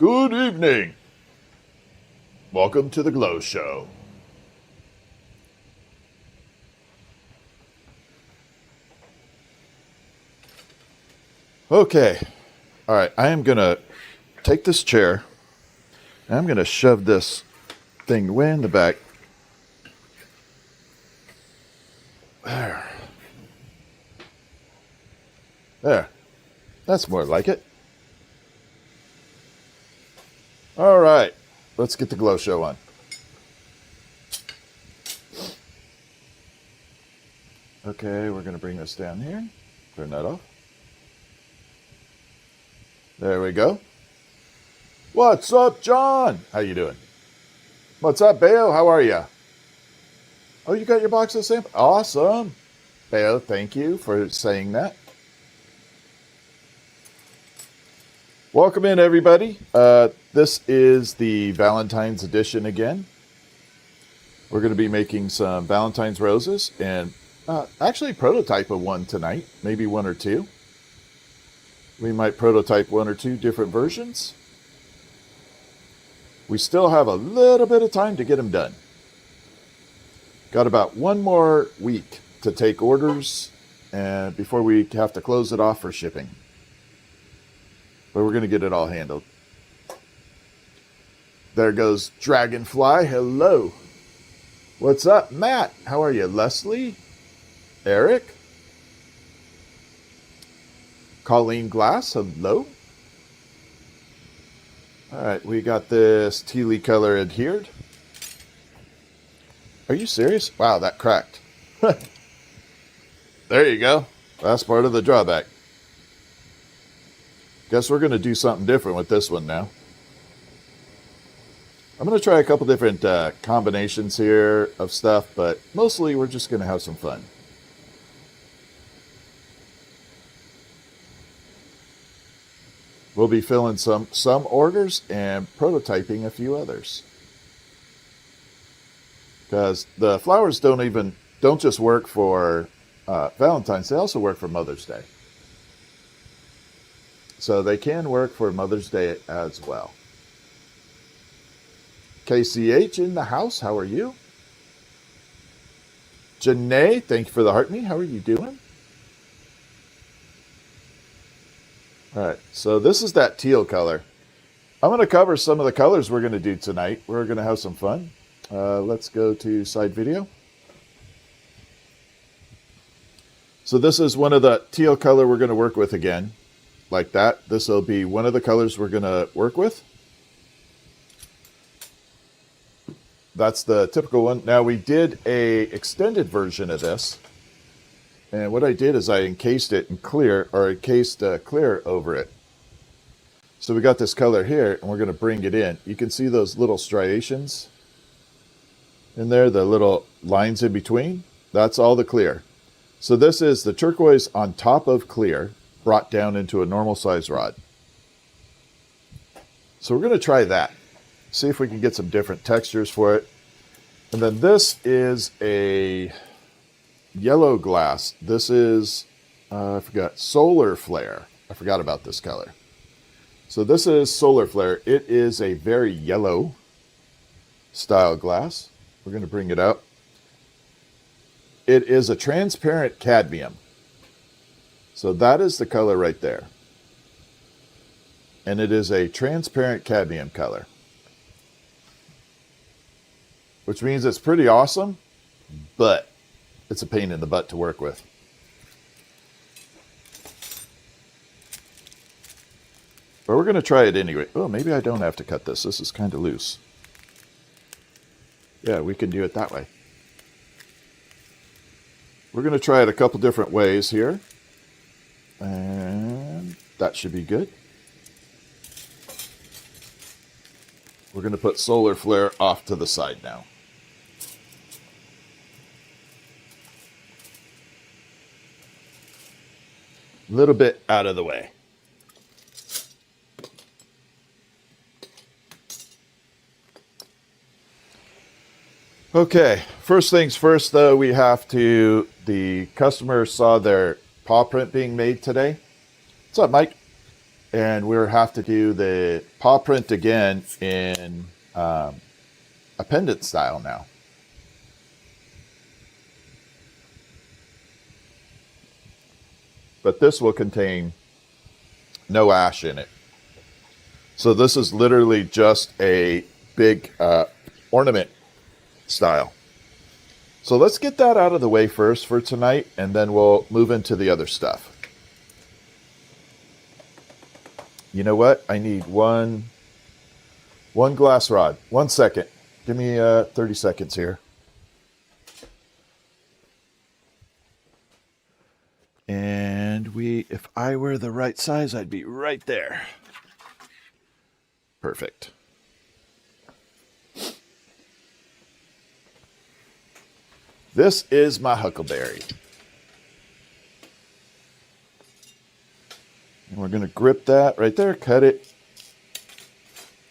Good evening. Welcome to the Glow Show. Okay. All right. I am going to take this chair and I'm going to shove this thing way in the back. There. There. That's more like it. All right. Let's get the Glow Show on. Okay, we're going to bring this down here. Turn that off. There we go. What's up, John? How you doing? What's up, Bayo? How are you? Oh, you got your box of samples? Awesome. Bayo, thank you for saying that. Welcome in, everybody. This is the Valentine's edition again. We're going to be making some Valentine's roses and actually prototype of one tonight, maybe one or two. We might prototype one or two different versions. We still have a little bit of time to get them done. Got about one more week to take orders and before we have to close it off for shipping. But we're going to get it all handled. There goes Dragonfly. Hello. What's up, Matt? How are you? Leslie? Eric? Colleen Glass. Hello. All right, we got this tealy color adhered. Are you serious? Wow, that cracked. There you go. That's part of the drawback. Guess we're going to do something different with this one now. I'm going to try a couple different combinations here of stuff, but mostly we're just going to have some fun. We'll be filling some orders and prototyping a few others. Because the flowers don't just work for Valentine's, they also work for Mother's Day. So they can work for Mother's Day as well. KCH in the house, how are you? Janae, thank you for the heart me. How are you doing? All right, so this is that teal color. I'm going to cover some of the colors we're going to do tonight. We're going to have some fun. Let's go to side video. So this is one of the teal color we're going to work with again. Like that. This will be one of the colors we're going to work with. That's the typical one. Now we did a extended version of this. And what I did is I encased it in clear, or encased clear over it. So we got this color here, and we're going to bring it in. You can see those little striations in there, the little lines in between. That's all the clear. So this is the turquoise on top of clear, brought down into a normal size rod. So we're going to try that. See if we can get some different textures for it. And then this is a yellow glass. This is, I forgot, Solar Flare. I forgot about this color. So this is Solar Flare. It is a very yellow style glass. We're going to bring it out. It is a transparent cadmium. So that is the color right there. And it is a transparent cadmium color. Which means it's pretty awesome, but it's a pain in the butt to work with. But we're going to try it anyway. Oh, maybe I don't have to cut this. This is kind of loose. Yeah, we can do it that way. We're going to try it a couple different ways here. And that should be good. We're going to put Solar Flare off to the side now. A little bit out of the way. Okay, first things first though, the customer saw their paw print being made today. What's up, Mike? And we'll have to do the paw print again in a pendant style now. But this will contain no ash in it. So this is literally just a big ornament style. So let's get that out of the way first for tonight, and then we'll move into the other stuff. You know what? I need one glass rod. 1 second. Give me 30 seconds here. And if I were the right size, I'd be right there. Perfect. This is my huckleberry. And we're going to grip that right there, cut it,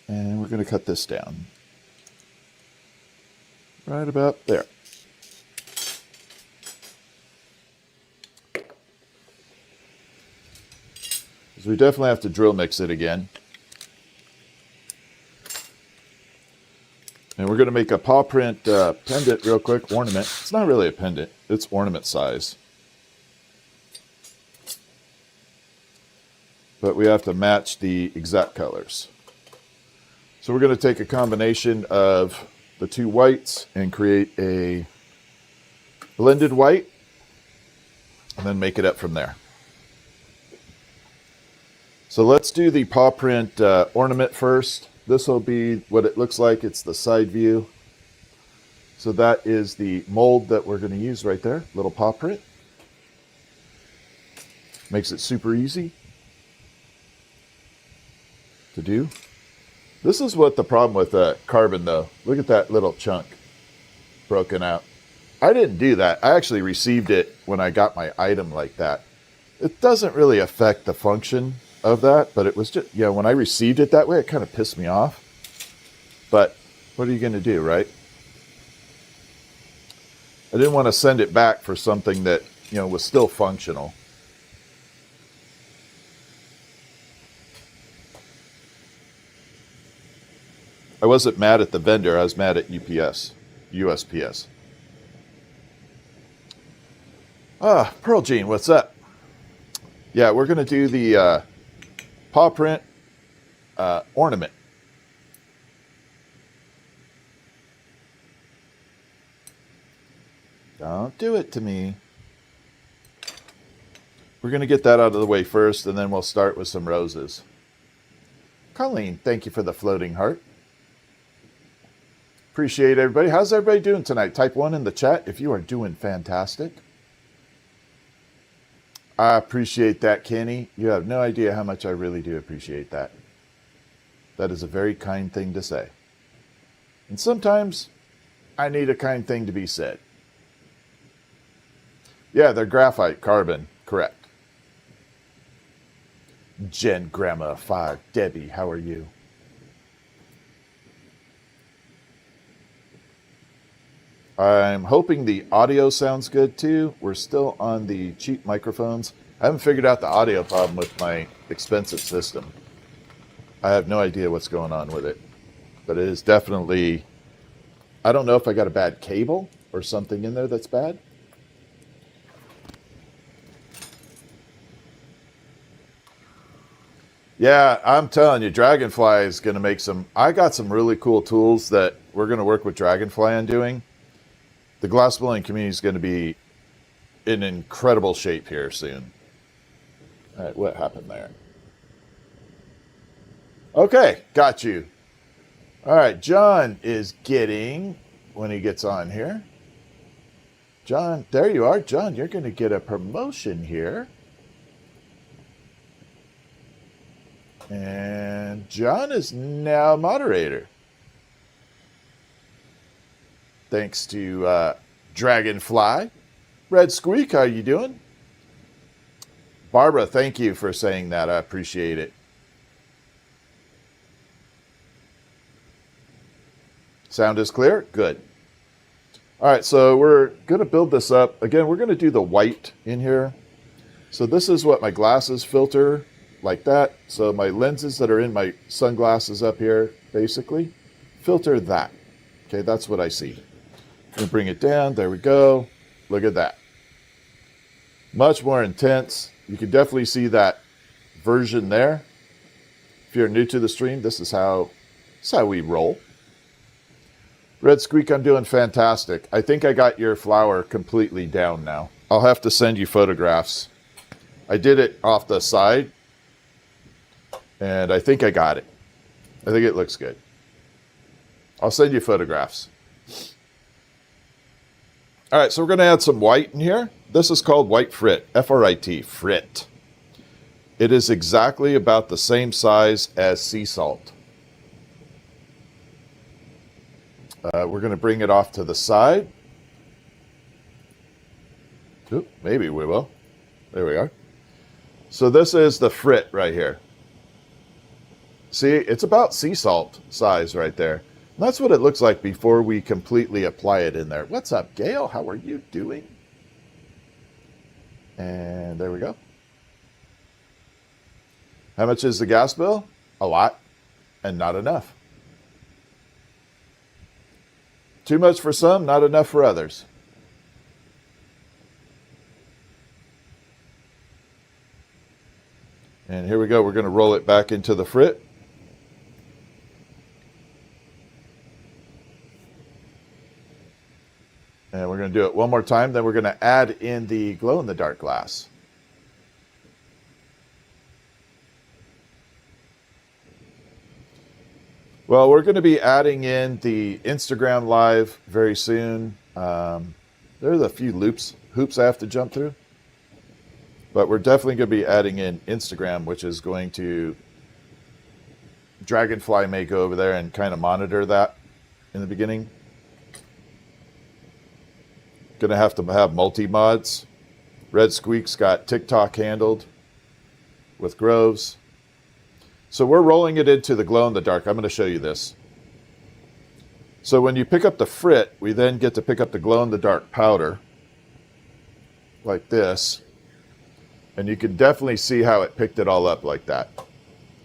and we're going to cut this down. Right about there. So we definitely have to drill mix it again. And we're going to make a paw print pendant real quick, ornament. It's not really a pendant, it's ornament size. But we have to match the exact colors. So we're going to take a combination of the two whites and create a blended white, and then make it up from there. So let's do the paw print ornament first. This will be what it looks like. It's the side view. So that is the mold that we're going to use right there. Little paw print. Makes it super easy to do. This is what the problem with carbon though. Look at that little chunk broken out. I didn't do that. I actually received it when I got my item like that. It doesn't really affect the function of that, but it was just, yeah, when I received it that way, it kind of pissed me off. But what are you going to do, right? I didn't want to send it back for something that, you know, was still functional. I wasn't mad at the vendor. I was mad at USPS. Pearl Jean, what's up? Yeah, we're going to do the paw print ornament. Don't do it to me. We're going to get that out of the way first, and then we'll start with some roses. Colleen, thank you for the floating heart. Appreciate everybody. How's everybody doing tonight? Type 1 in the chat if you are doing fantastic. I appreciate that, Kenny. You have no idea how much I really do appreciate that. That is a very kind thing to say. And sometimes I need a kind thing to be said. Yeah, they're graphite carbon, correct. Jen Grandma 5, Debbie, how are you? I'm hoping the audio sounds good too. We're still on the cheap microphones. I haven't figured out the audio problem with my expensive system. I have no idea what's going on with it. But it is definitely, I don't know if I got a bad cable or something in there that's bad. Yeah, I'm telling you, Dragonfly is going to make some, I got some really cool tools that we're going to work with Dragonfly on doing. The glassblowing community is going to be in incredible shape here soon. All right, what happened there? Okay, got you. All right, John is getting, when he gets on here. John, there you are. John, you're going to get a promotion here. And John is now moderator. Thanks to Dragonfly. Red Squeak, how you doing? Barbara, thank you for saying that. I appreciate it. Sound is clear? Good. All right, so we're going to build this up. Again, we're going to do the white in here. So this is what my glasses filter like that. So my lenses that are in my sunglasses up here, basically, filter that. Okay, that's what I see. And bring it down. There we go. Look at that. Much more intense. You can definitely see that version there. If you're new to the stream, this is how we roll. Red Squeak, I'm doing fantastic. I think I got your flower completely down now. I'll have to send you photographs. I did it off the side, and I think I got it. I think it looks good. I'll send you photographs. All right, so we're going to add some white in here. This is called white frit, F-R-I-T, frit. It is exactly about the same size as sea salt. We're going to bring it off to the side. Oop, maybe we will. There we are. So this is the frit right here. See, it's about sea salt size right there. And that's what it looks like before we completely apply it in there. What's up, Gail? How are you doing? And there we go. How much is the gas bill? A lot, and not enough. Too much for some, not enough for others. And here we go. We're going to roll it back into the frit. And we're going to do it one more time. Then we're going to add in the glow-in-the-dark glass. Well, we're going to be adding in the Instagram Live very soon. There's a few hoops I have to jump through. But we're definitely going to be adding in Instagram, which is going to... Dragonfly may go over there and kind of monitor that in the beginning. Going to have multi-mods. Red Squeak's got TikTok handled with Groves. So we're rolling it into the glow-in-the-dark. I'm going to show you this. So when you pick up the frit, we then get to pick up the glow-in-the-dark powder. Like this. And you can definitely see how it picked it all up like that.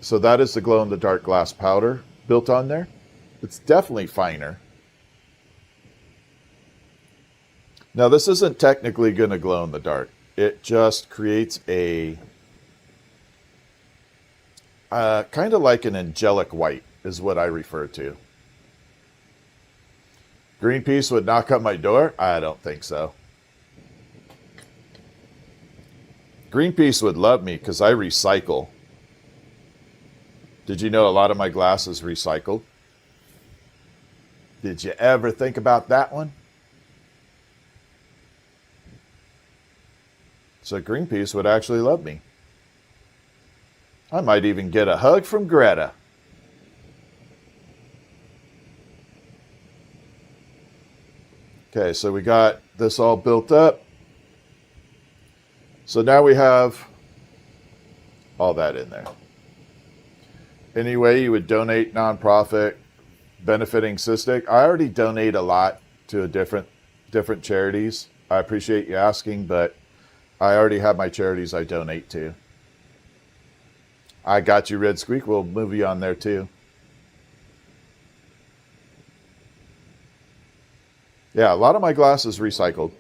So that is the glow-in-the-dark glass powder built on there. It's definitely finer. Now this isn't technically going to glow in the dark. It just creates a kind of like an angelic white is what I refer to. Greenpeace would knock on my door? I don't think so. Greenpeace would love me because I recycle. Did you know a lot of my glass is recycled? Did you ever think about that one? So Greenpeace would actually love me. I might even get a hug from Greta. Okay, so we got this all built up. So now we have all that in there. Any way you would donate nonprofit benefiting cystic? I already donate a lot to different charities. I appreciate you asking, but I already have my charities I donate to. I got you, Red Squeak. We'll move you on there too. Yeah, a lot of my glass is recycled.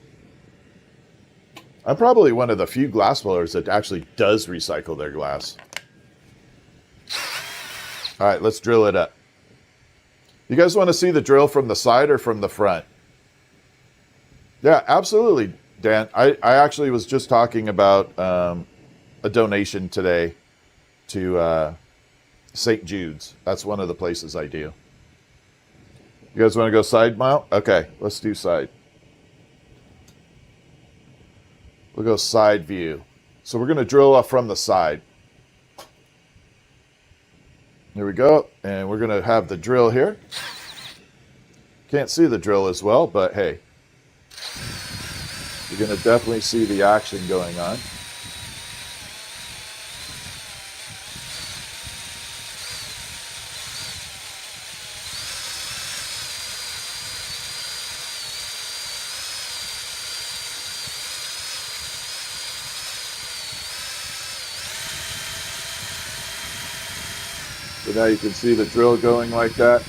I'm probably one of the few glass blowers that actually does recycle their glass. All right, let's drill it up. You guys want to see the drill from the side or from the front? Yeah, absolutely, Dan. I actually was just talking about a donation today to St. Jude's. That's one of the places I do. You guys want to go side mount? Okay, let's do side. We'll go side view. So we're going to drill off from the side. There we go. And we're going to have the drill here. Can't see the drill as well, but hey. You're going to definitely see the action going on. So now you can see the drill going like that.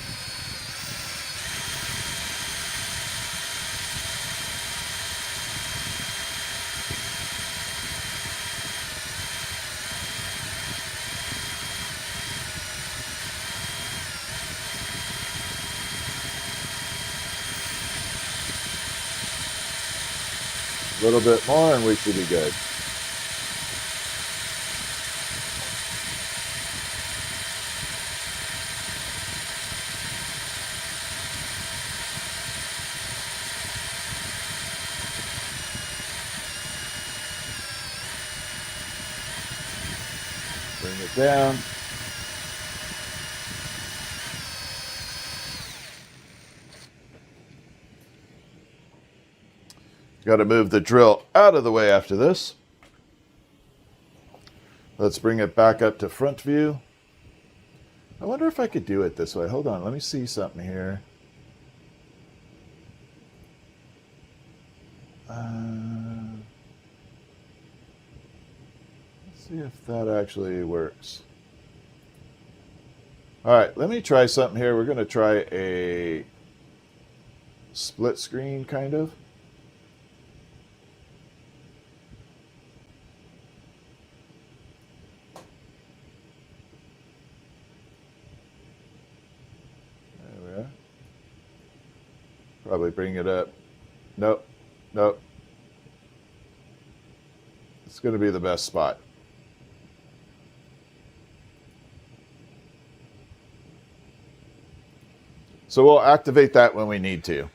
A little bit more and we should be good. Bring it down. Got to move the drill out of the way after this. Let's bring it back up to front view. I wonder if I could do it this way. Hold on, let me see something here. Let's see if that actually works. All right, let me try something here. We're going to try a split screen kind of. Probably bring it up. Nope. Nope. It's going to be the best spot. So we'll activate that when we need to.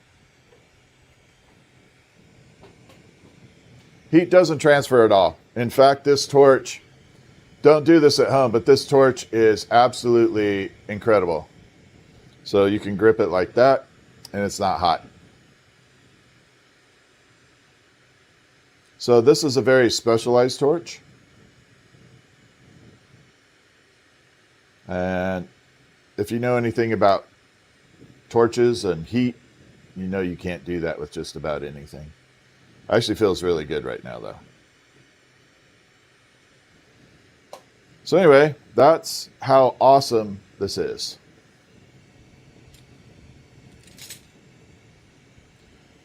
Heat doesn't transfer at all. In fact, this torch, don't do this at home, but this torch is absolutely incredible. So you can grip it like that, and it's not hot. So this is a very specialized torch. And if you know anything about torches and heat, you know you can't do that with just about anything. Actually feels really good right now though. So anyway, that's how awesome this is.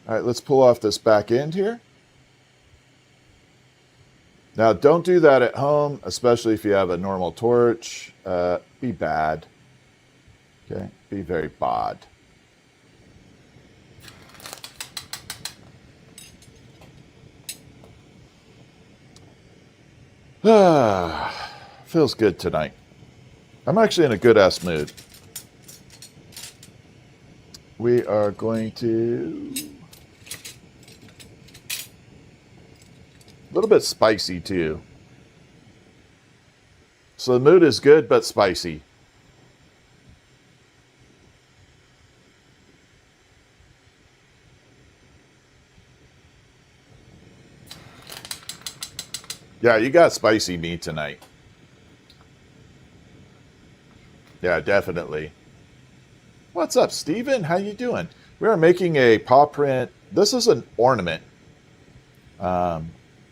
All right, let's pull off this back end here. Now, don't do that at home, especially if you have a normal torch. Be bad. Okay, be very bad. Feels good tonight. I'm actually in a good-ass mood. We are going to... a little bit spicy too. So the mood is good, but spicy. Yeah, you got spicy meat tonight. Yeah, definitely. What's up, Steven? How you doing? We are making a paw print. This is an ornament.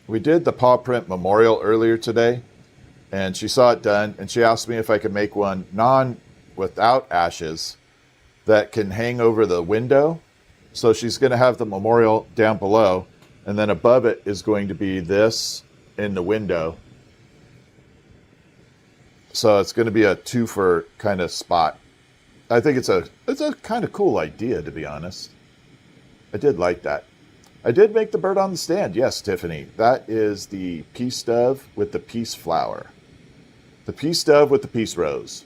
We did the paw print memorial earlier today, and she saw it done, and she asked me if I could make one without ashes that can hang over the window. So she's going to have the memorial down below, and then above it is going to be this in the window. So it's going to be a twofer kind of spot. I think it's a kind of cool idea, to be honest. I did like that. I did make the bird on the stand. Yes, Tiffany. That is the peace dove with the peace flower. The peace dove with the peace rose.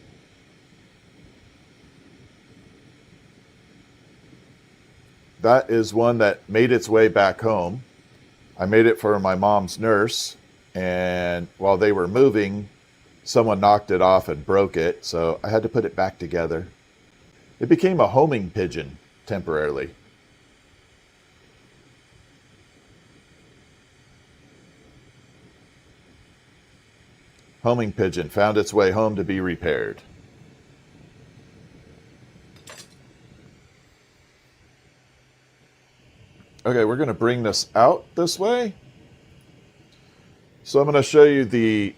That is one that made its way back home. I made it for my mom's nurse, and while they were moving, someone knocked it off and broke it, so I had to put it back together. It became a homing pigeon temporarily. Homing pigeon found its way home to be repaired. Okay, we're going to bring this out this way. So I'm going to show you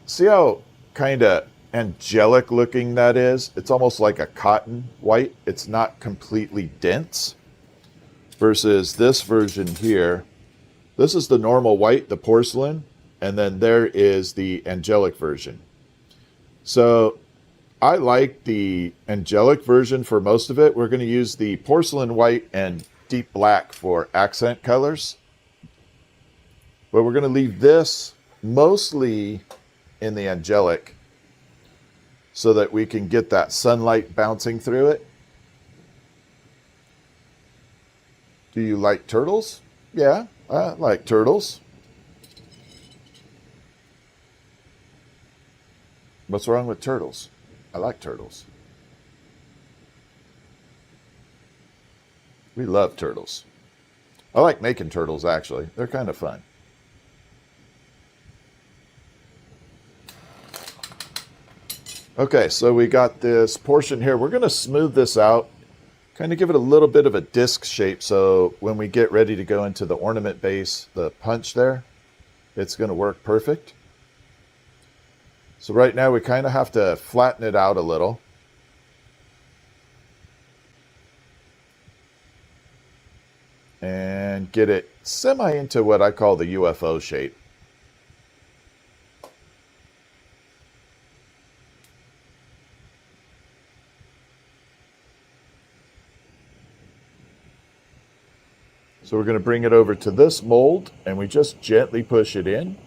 see how kind of angelic looking that is. It's almost like a cotton white. It's not completely dense. Versus this version here. This is the normal white, the porcelain, and then there is the angelic version. So I like the angelic version for most of it. We're going to use the porcelain white and deep black for accent colors. But we're going to leave this mostly in the angelic so that we can get that sunlight bouncing through it. Do you like turtles? Yeah, I like turtles. What's wrong with turtles? I like turtles. We love turtles. I like making turtles, actually. They're kind of fun. Okay, so we got this portion here. We're going to smooth this out, kind of give it a little bit of a disc shape, so when we get ready to go into the ornament base, the punch there, it's going to work perfect. So right now we kind of have to flatten it out a little. And get it semi into what I call the UFO shape. So we're going to bring it over to this mold, and we just gently push it in.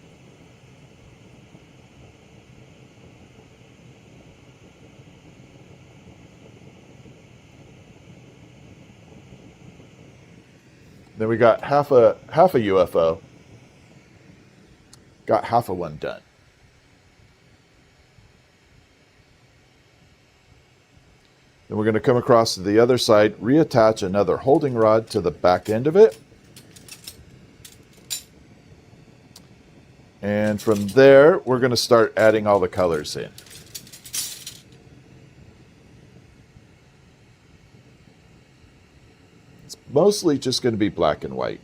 Then we got half a UFO. Got half of one done. Then we're going to come across to the other side, reattach another holding rod to the back end of it. And from there, we're going to start adding all the colors in. It's mostly just going to be black and white.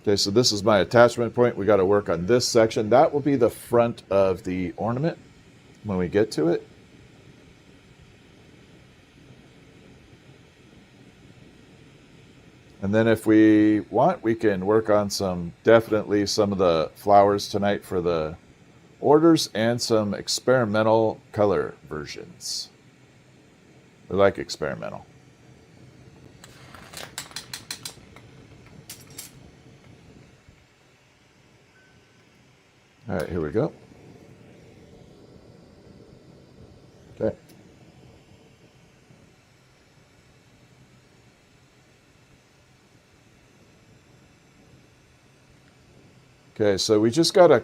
Okay, so this is my attachment point. We got to work on this section. That will be the front of the ornament when we get to it. And then if we want, we can work on definitely some of the flowers tonight for the orders and some experimental color versions. We like experimental. All right, here we go. Okay. Okay, so we just got to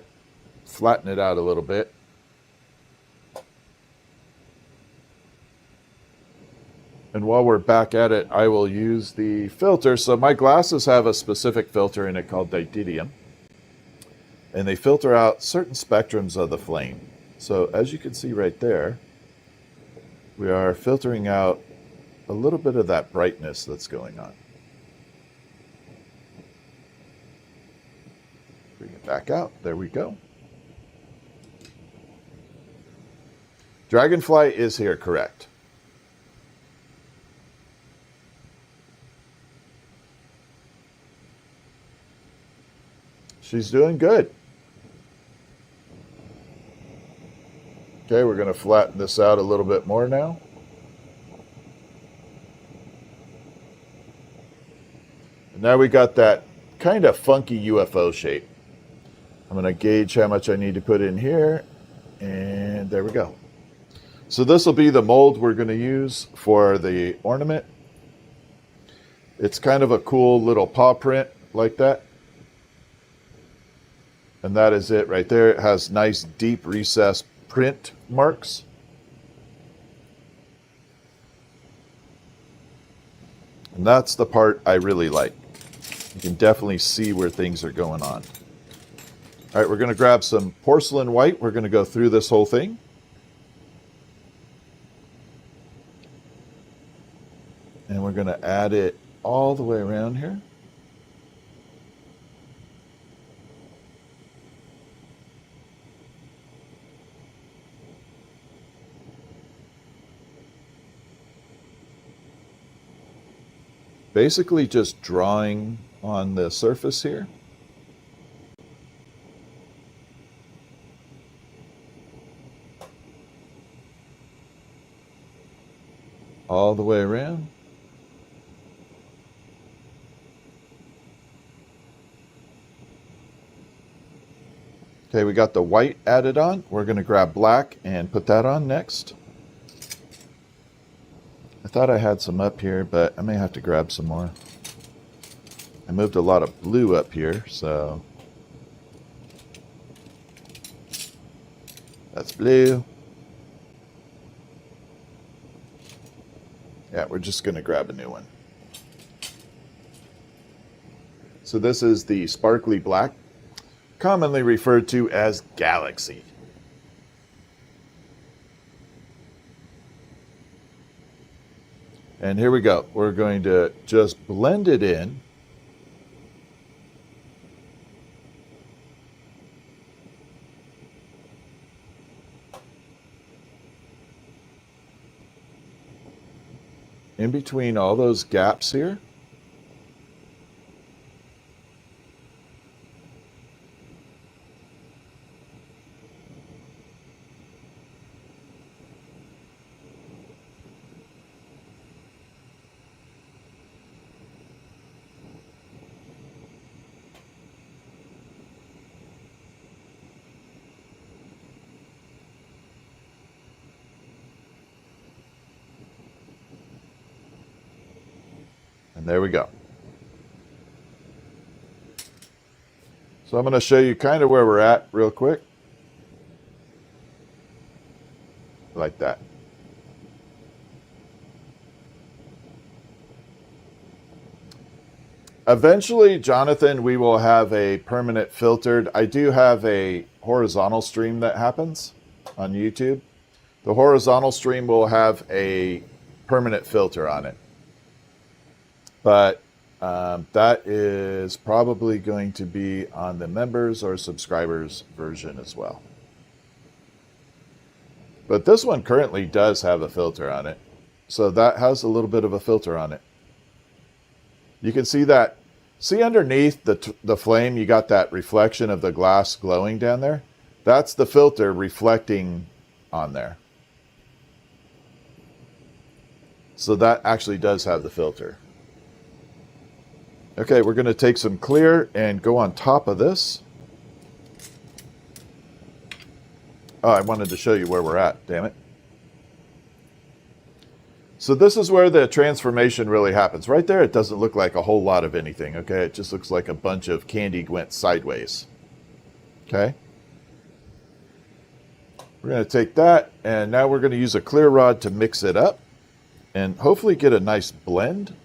flatten it out a little bit. And while we're back at it, I will use the filter. So my glasses have a specific filter in it called didymium. And they filter out certain spectrums of the flame. So as you can see right there, we are filtering out a little bit of that brightness that's going on. Bring it back out. There we go. Dragonfly is here, correct. She's doing good. Okay, we're going to flatten this out a little bit more now. And now we got that kind of funky UFO shape. I'm going to gauge how much I need to put in here. And there we go. So this will be the mold we're going to use for the ornament. It's kind of a cool little paw print like that. And that is it right there. It has nice deep recessed print marks. And that's the part I really like. You can definitely see where things are going on. All right, we're going to grab some porcelain white. We're going to go through this whole thing. And we're going to add it all the way around here. Basically just drawing on the surface here. All the way around. Okay, we got the white added on. We're going to grab black and put that on next. I thought I had some up here, but I may have to grab some more. I moved a lot of blue up here, so that's blue. Yeah, we're just going to grab a new one. So this is the sparkly black, commonly referred to as Galaxy. And here we go. We're going to just blend it in. In between all those gaps here. And there we go. So I'm going to show you kind of where we're at real quick. Like that. Eventually, Jonathan, we will have a permanent filtered. I do have a horizontal stream that happens on YouTube. The horizontal stream will have a permanent filter on it. But that is probably going to be on the members or subscribers version as well. But this one currently does have a filter on it. So that has a little bit of a filter on it. You can see that. See underneath the flame, you got that reflection of the glass glowing down there? That's the filter reflecting on there. So that actually does have the filter. Okay, we're going to take some clear and go on top of this. Oh, I wanted to show you where we're at, damn it. So this is where the transformation really happens. Right there, it doesn't look like a whole lot of anything, okay? It just looks like a bunch of candy went sideways, okay? We're going to take that, and now we're going to use a clear rod to mix it up and hopefully get a nice blend.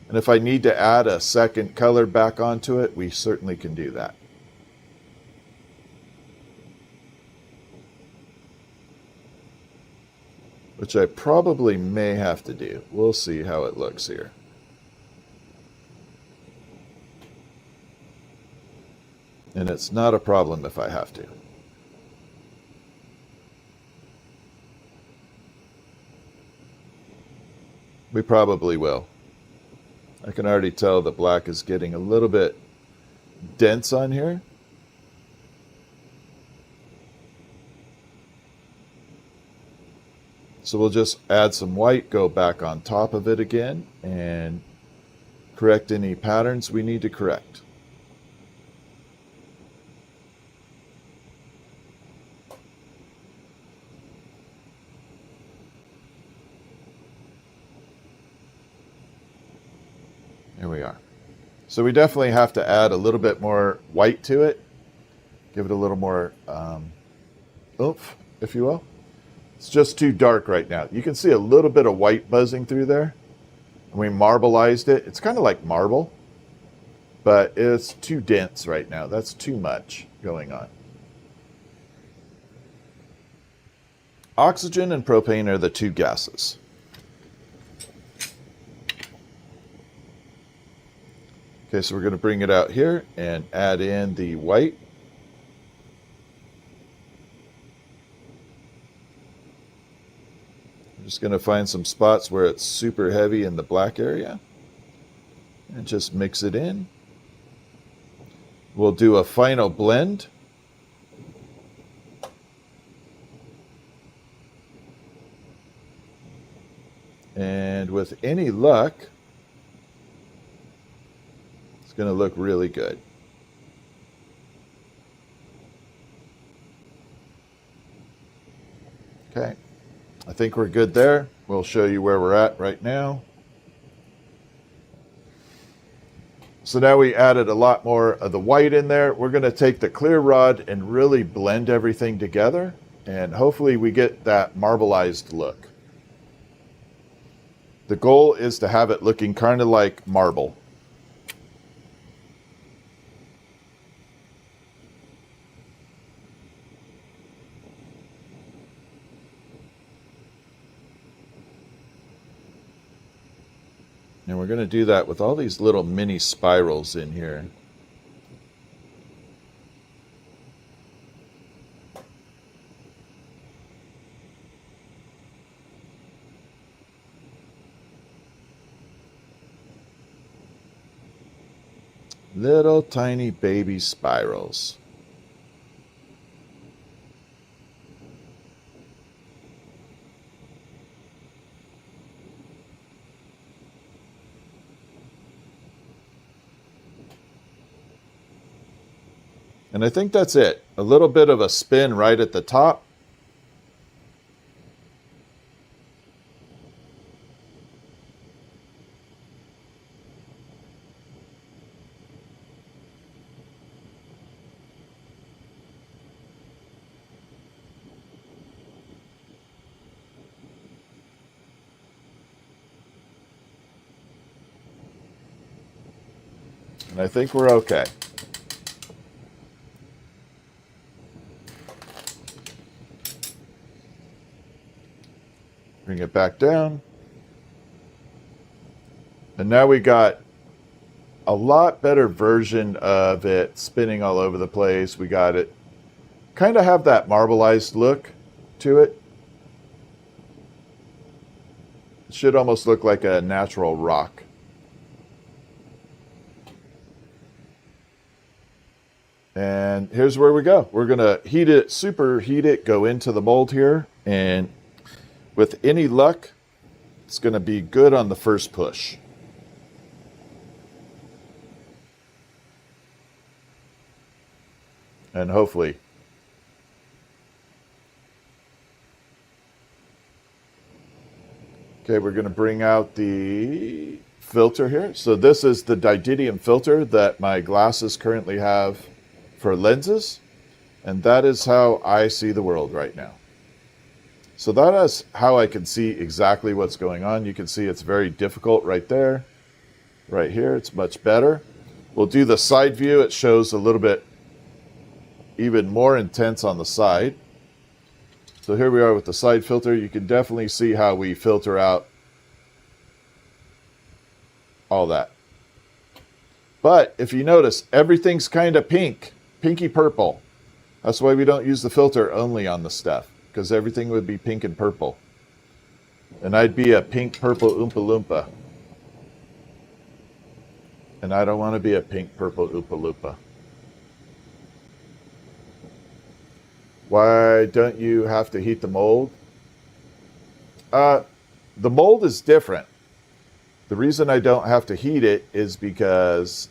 And if I need to add a second color back onto it, we certainly can do that. Which I probably may have to do. We'll see how it looks here. And it's not a problem if I have to. We probably will. I can already tell the black is getting a little bit dense on here. So we'll just add some white, go back on top of it again, and correct any patterns we need to correct. There we are. So we definitely have to add a little bit more white to it. Give it a little more oomph, if you will. It's just too dark right now. You can see a little bit of white buzzing through there. And we marbleized it. It's kind of like marble, but it's too dense right now. That's too much going on. Oxygen and propane are the two gases. Okay, so we're going to bring it out here and add in the white. I'm just going to find some spots where it's super heavy in the black area and just mix it in. We'll do a final blend. And with any luck, it's going to look really good. Okay, I think we're good there. We'll show you where we're at right now. So now we added a lot more of the white in there. We're going to take the clear rod and really blend everything together, and hopefully we get that marbleized look. The goal is to have it looking kind of like marble. And we're going to do that with all these little mini spirals in here. Little tiny baby spirals. And I think that's it. A little bit of a spin right at the top. And I think we're okay. Bring it back down. And now we got a lot better version of it spinning all over the place. We got it kind of have that marbleized look to it. It should almost look like a natural rock. And here's where we go. We're going to heat it, superheat it, go into the mold here, and with any luck, it's going to be good on the first push. And hopefully. Okay, we're going to bring out the filter here. So this is the didymium filter that my glasses currently have for lenses. And that is how I see the world right now. So that is how I can see exactly what's going on. You can see it's very difficult right there. Right here, it's much better. We'll do the side view. It shows a little bit even more intense on the side. So here we are with the side filter. You can definitely see how we filter out all that. But if you notice, everything's kind of pink, pinky purple. That's why we don't use the filter only on the stuff, because everything would be pink and purple. And I'd be a pink purple Oompa Loompa. And I don't want to be a pink purple Oompa Loompa. Why don't you have to heat the mold? The mold is different. The reason I don't have to heat it is because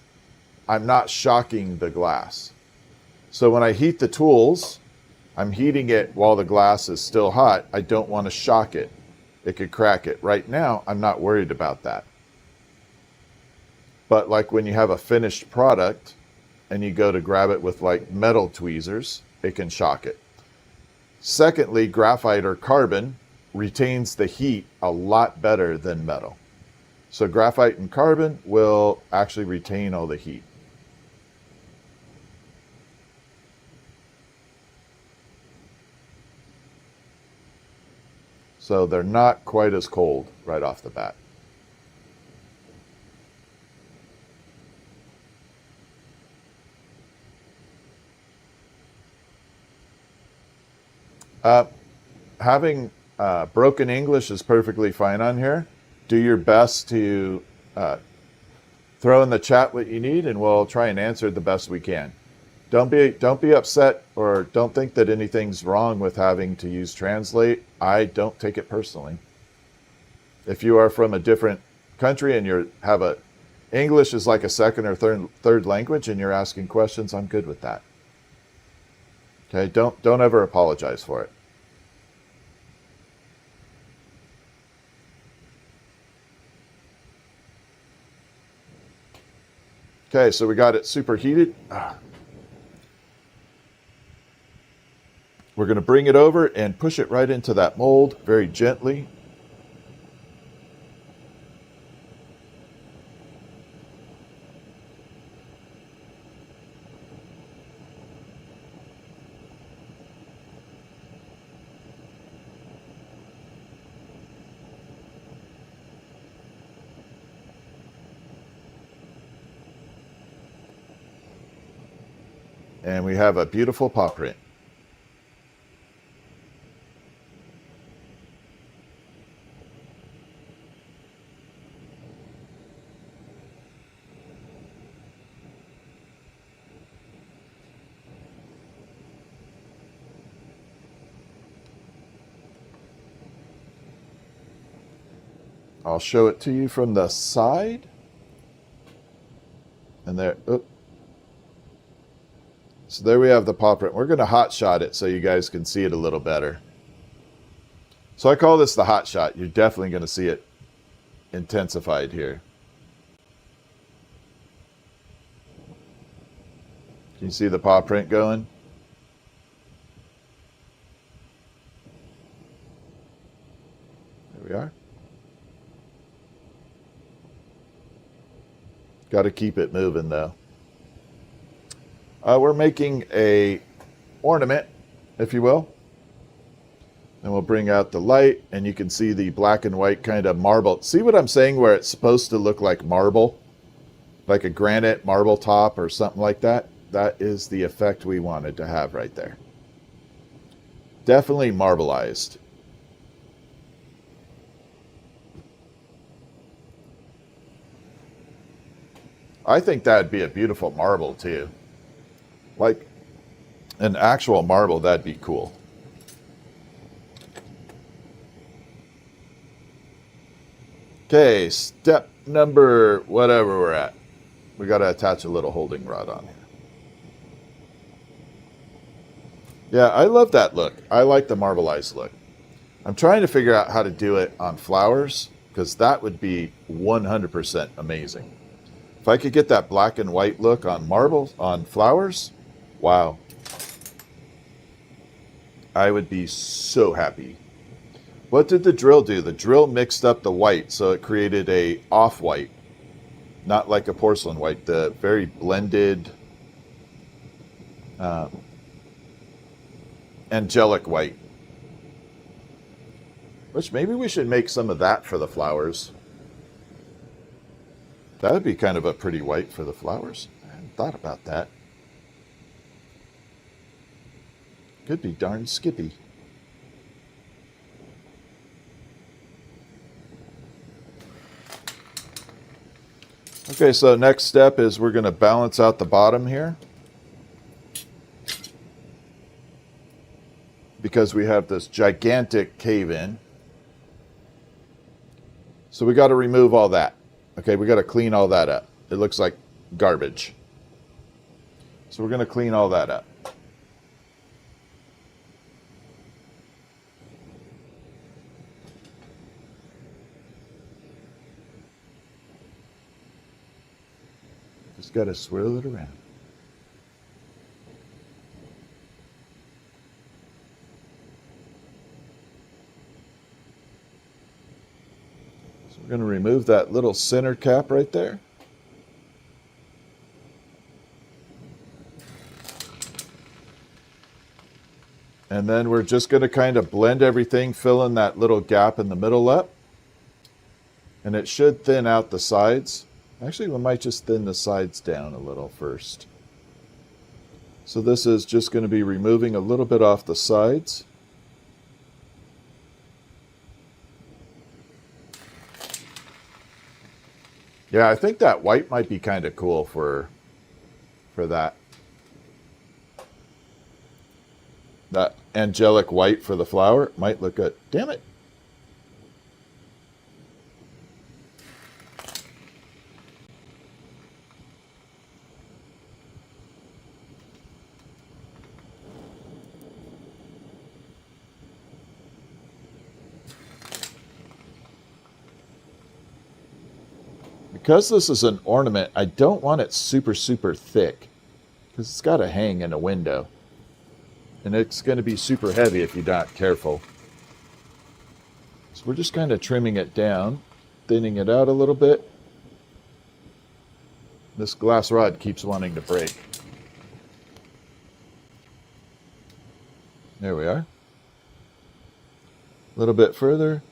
I'm not shocking the glass. So when I heat the tools, I'm heating it while the glass is still hot. I don't want to shock it. It could crack it. Right now, I'm not worried about that. But like when you have a finished product and you go to grab it with like metal tweezers, it can shock it. Secondly, graphite or carbon retains the heat a lot better than metal. So graphite and carbon will actually retain all the heat. So they're not quite as cold right off the bat. Having broken English is perfectly fine on here. Do your best to throw in the chat what you need, and we'll try and answer it the best we can. Don't be upset, or don't think that anything's wrong with having to use Translate. I don't take it personally. If you are from a different country and English is like a second or third language, and you're asking questions, I'm good with that. Okay, don't ever apologize for it. Okay, so we got it superheated. We're going to bring it over and push it right into that mold very gently. And we have a beautiful paw print. I'll show it to you from the side. And there, so there we have the paw print. We're going to hot shot it so you guys can see it a little better. So I call this the hot shot. You're definitely going to see it intensified here. Can you see the paw print going? There we are. Got to keep it moving though. We're making a ornament, if you will. And we'll bring out the light, and you can see the black and white kind of marble. See what I'm saying, where it's supposed to look like marble? Like a granite marble top or something like that? That is the effect we wanted to have right there. Definitely marbleized. I think that'd be a beautiful marble too. Like an actual marble, that'd be cool. Okay, step number whatever we're at. We got to attach a little holding rod on here. Yeah, I love that look. I like the marbleized look. I'm trying to figure out how to do it on flowers, because that would be 100% amazing. If I could get that black and white look on marble, on flowers, wow. I would be so happy. What did the drill do? The drill mixed up the white, so it created a off-white. Not like a porcelain white, the very blended angelic white. Which maybe we should make some of that for the flowers. That would be kind of a pretty white for the flowers. I hadn't thought about that. Could be darn skippy. Okay, so next step is we're going to balance out the bottom here. Because we have this gigantic cave-in. So we got to remove all that. Okay, we got to clean all that up. It looks like garbage. So we're going to clean all that up. Just got to swirl it around. So we're going to remove that little center cap right there. And then we're just going to kind of blend everything, fill in that little gap in the middle up. And it should thin out the sides. Actually, we might just thin the sides down a little first. So this is just going to be removing a little bit off the sides. Yeah, I think that white might be kind of cool for that. That angelic white for the flower might look good. Damn it. Because this is an ornament, I don't want it super, super thick because it's got to hang in a window. And it's going to be super heavy if you're not careful. So we're just kind of trimming it down, thinning it out a little bit. This glass rod keeps wanting to break. There we are. A little bit further.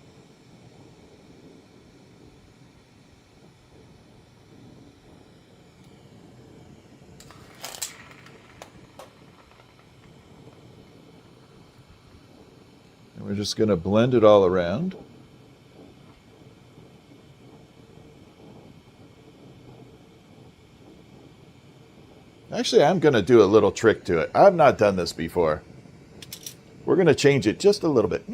And we're just going to blend it all around. Actually, I'm going to do a little trick to it. I've not done this before. We're going to change it just a little bit.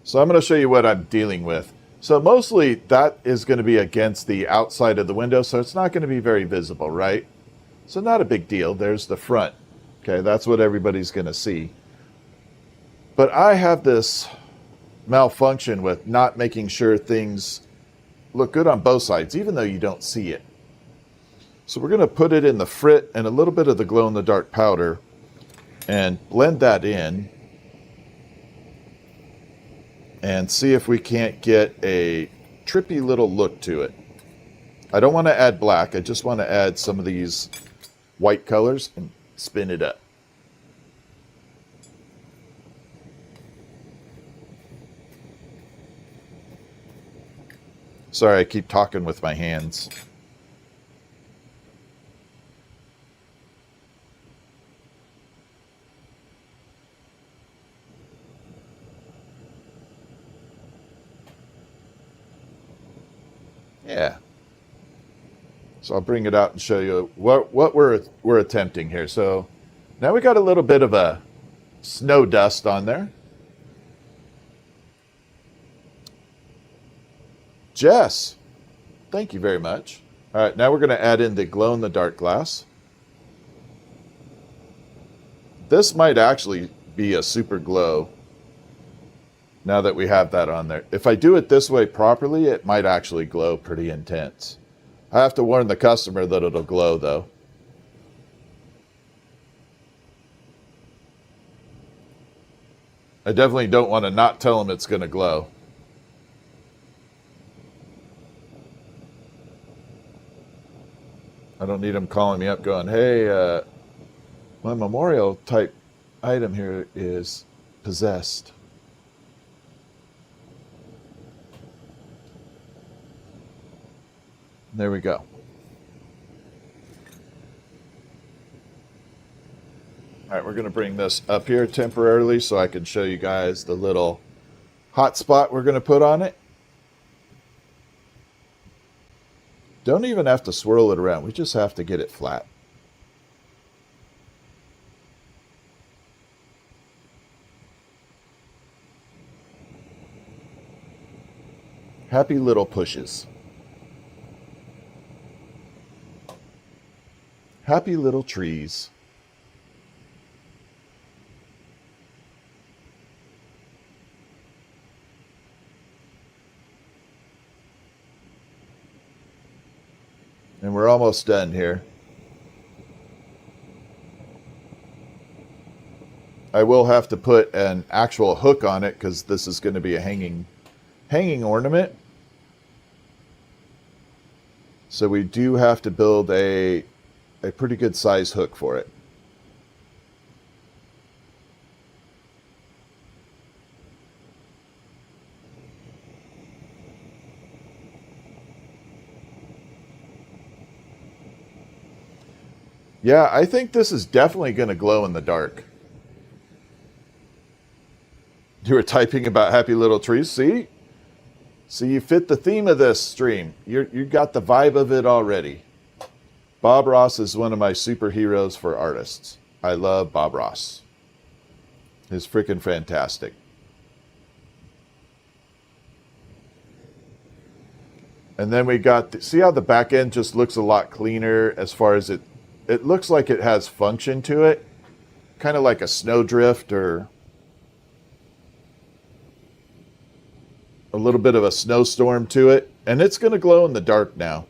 So I'm going to show you what I'm dealing with. So mostly that is going to be against the outside of the window, so it's not going to be very visible, right? So not a big deal. There's the front. Okay, that's what everybody's going to see. But I have this malfunction with not making sure things look good on both sides, even though you don't see it. So we're going to put it in the frit and a little bit of the glow-in-the-dark powder and blend that in and see if we can't get a trippy little look to it. I don't want to add black. I just want to add some of these white colors and spin it up. Sorry, I keep talking with my hands. Yeah. So I'll bring it out and show you what we're attempting here. So now we got a little bit of a snow dust on there. Jess, thank you very much. All right, now we're going to add in the glow-in-the-dark glass. This might actually be a super glow now that we have that on there. If I do it this way properly, it might actually glow pretty intense. I have to warn the customer that it'll glow, though. I definitely don't want to not tell them it's going to glow. I don't need them calling me up going, hey, my memorial type item here is possessed. There we go. All right, we're going to bring this up here temporarily so I can show you guys the little hot spot we're going to put on it. Don't even have to swirl it around. We just have to get it flat. Happy little pushes. Happy little trees. And we're almost done here. I will have to put an actual hook on it because this is going to be a hanging ornament. So we do have to build a pretty good size hook for it. Yeah, I think this is definitely going to glow in the dark. You were typing about happy little trees. See? So you fit the theme of this stream. You got the vibe of it already. Bob Ross is one of my superheroes for artists. I love Bob Ross. He's freaking fantastic. And then we got, see how the back end just looks a lot cleaner as far as it looks like it has function to it. Kind of like a snowdrift or a little bit of a snowstorm to it. And it's going to glow in the dark now.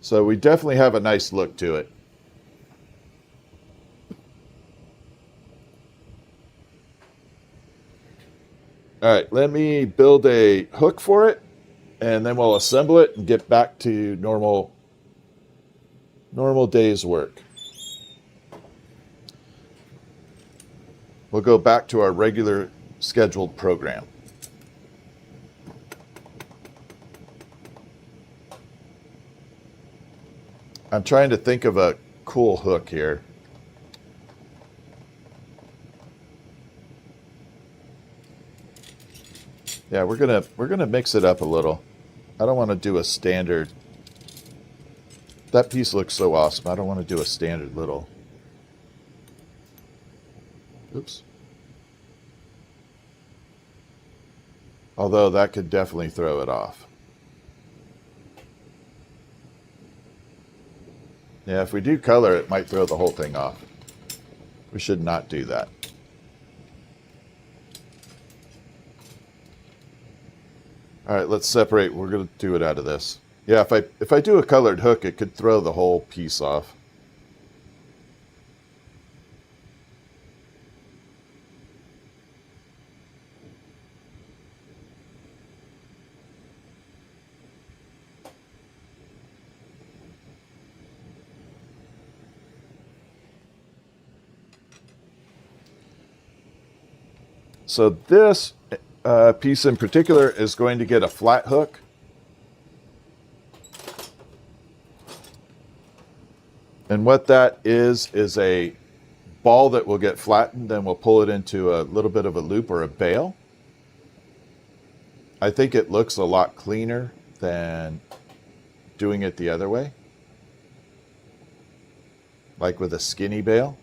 So we definitely have a nice look to it. All right, let me build a hook for it, and then we'll assemble it and get back to normal day's work. We'll go back to our regular scheduled program. I'm trying to think of a cool hook here. Yeah, we're gonna mix it up a little. I don't want to do a standard. That piece looks so awesome. I don't want to do a standard little. Oops. Although that could definitely throw it off. Yeah, if we do color, it might throw the whole thing off. We should not do that. All right, let's separate. We're going to do it out of this. Yeah, if I do a colored hook, it could throw the whole piece off. So this piece in particular is going to get a flat hook. And what that is a ball that will get flattened, then we'll pull it into a little bit of a loop or a bail. I think it looks a lot cleaner than doing it the other way, like with a skinny bail.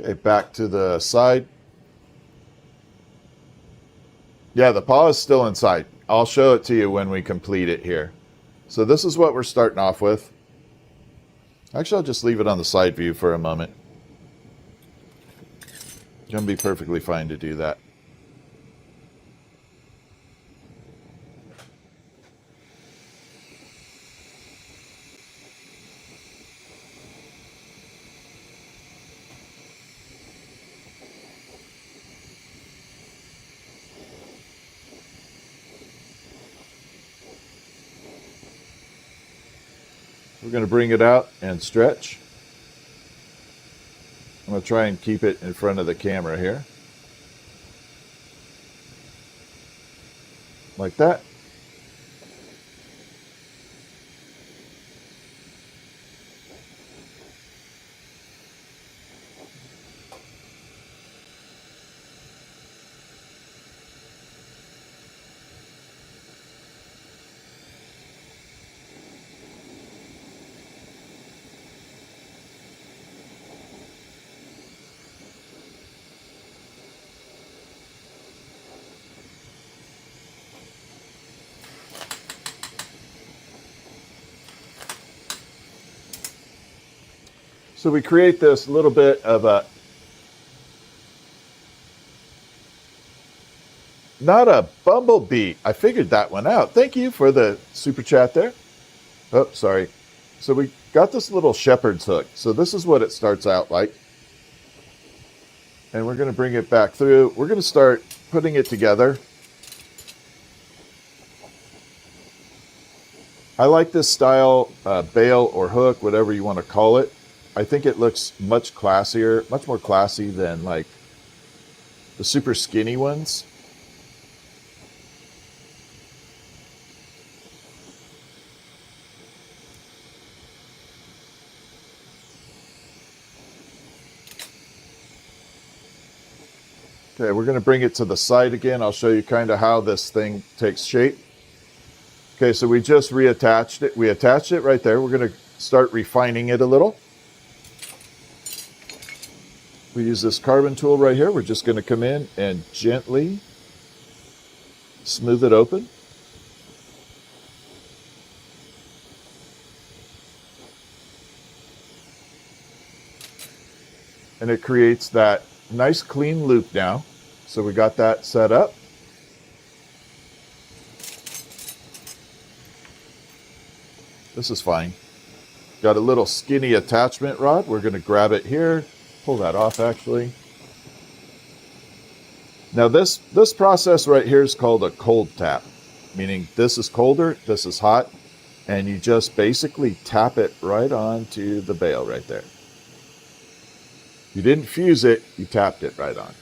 Okay, back to the side. Yeah, the paw is still inside. I'll show it to you when we complete it here. So this is what we're starting off with. Actually, I'll just leave it on the side view for a moment. It's going to be perfectly fine to do that. We're going to bring it out and stretch. I'm going to try and keep it in front of the camera here. Like that. So we create this little bit of a, not a bumblebee. I figured that one out. Thank you for the super chat there. Oh, sorry. So we got this little shepherd's hook. So this is what it starts out like. And we're going to bring it back through. We're going to start putting it together. I like this style, bail or hook, whatever you want to call it. I think it looks much classier, much more classy than like the super skinny ones. Okay, we're going to bring it to the side again. I'll show you kind of how this thing takes shape. Okay, so we just reattached it. We attached it right there. We're going to start refining it a little. We use this carbon tool right here. We're just going to come in and gently smooth it open. And it creates that nice clean loop now. So we got that set up. This is fine. Got a little skinny attachment rod. We're going to grab it here. Pull that off actually. Now this process right here is called a cold tap, meaning this is colder, this is hot, and you just basically tap it right onto the bail right there. You didn't fuse it, you tapped it right on.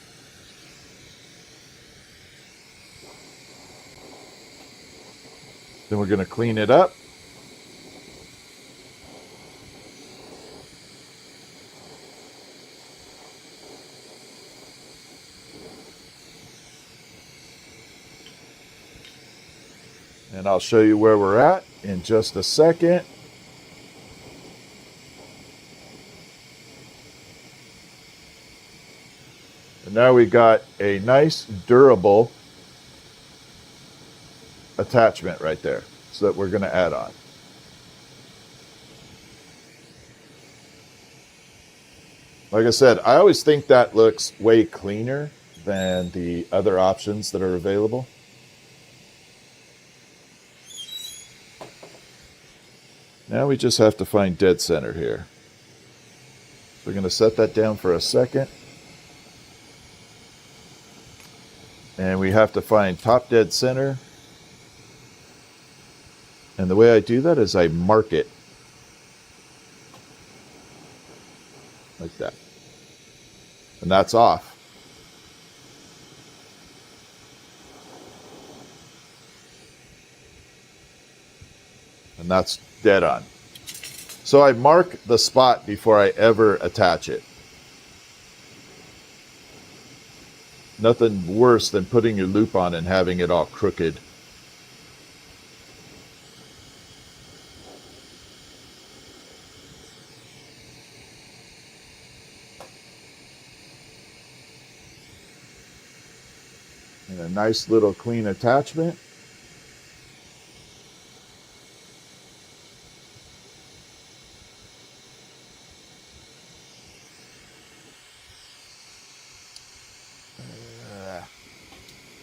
Then we're going to clean it up. And I'll show you where we're at in just a second. And now we got a nice durable attachment right there, so that we're going to add on. Like I said, I always think that looks way cleaner than the other options that are available. Now we just have to find dead center here. We're going to set that down for a second. And we have to find top dead center. And the way I do that is I mark it. Like that. And that's off. And that's dead on. So I mark the spot before I ever attach it. Nothing worse than putting your loop on and having it all crooked. And a nice little clean attachment.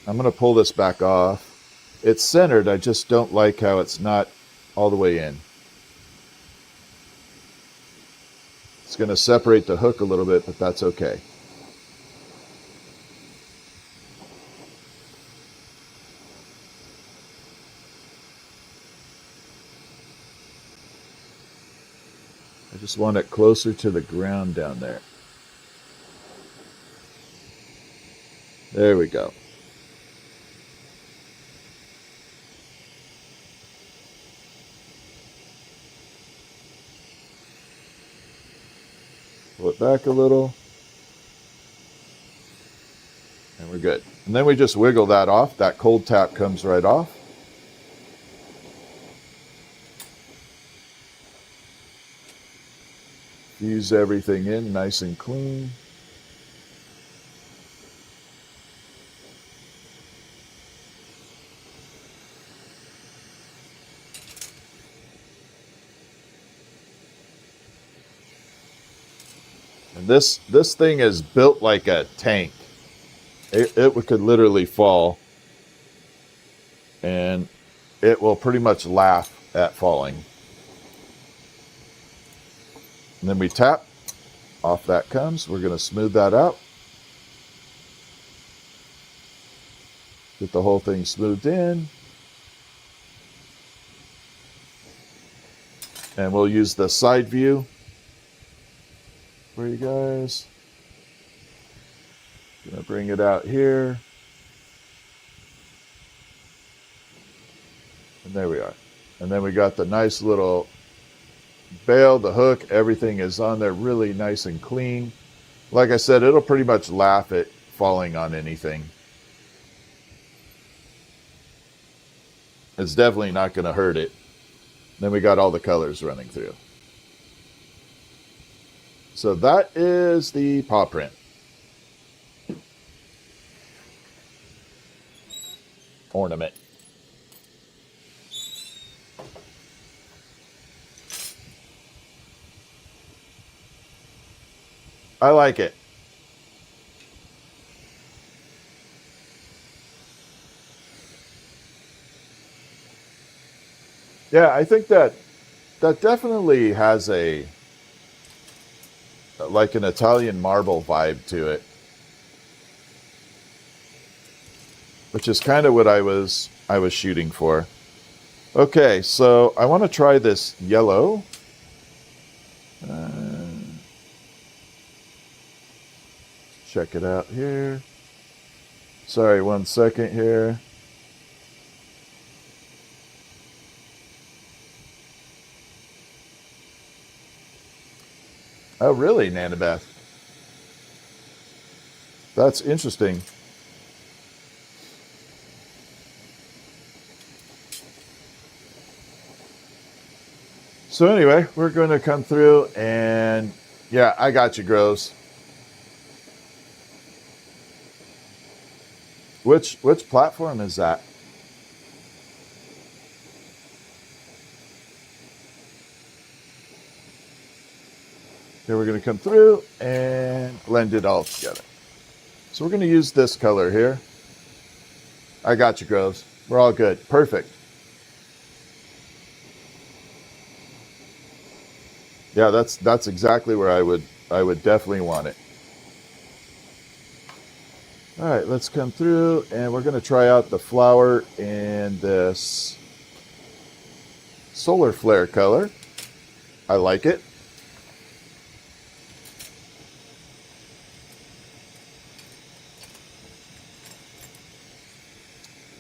I'm going to pull this back off. It's centered, I just don't like how it's not all the way in. It's going to separate the hook a little bit, but that's okay. I just want it closer to the ground down there. There we go. Pull it back a little. And we're good. And then we just wiggle that off. That cold tap comes right off. Fuse everything in nice and clean. And this thing is built like a tank. It could literally fall, and it will pretty much laugh at falling. And then we tap, off that comes. We're going to smooth that out. Get the whole thing smoothed in. And we'll use the side view for you guys. Gonna bring it out here. And there we are. And then we got the nice little bail, the hook, everything is on there really nice and clean. Like I said, it'll pretty much laugh at falling on anything. It's definitely not going to hurt it. Then we got all the colors running through. So that is the paw print. Ornament. I like it. Yeah, I think that definitely has a like an Italian marble vibe to it, which is kind of what I was shooting for. Okay, so I want to try this yellow. Check it out here. Sorry, 1 second here. Oh, really, Nanabeth? That's interesting. So anyway, we're going to come through and yeah, I got you, Groves. Which platform is that? Okay, we're going to come through and blend it all together. So we're going to use this color here. I got you, Groves. We're all good. Perfect. Yeah, that's exactly where I would definitely want it. All right, let's come through and we're going to try out the flower in this solar flare color. I like it.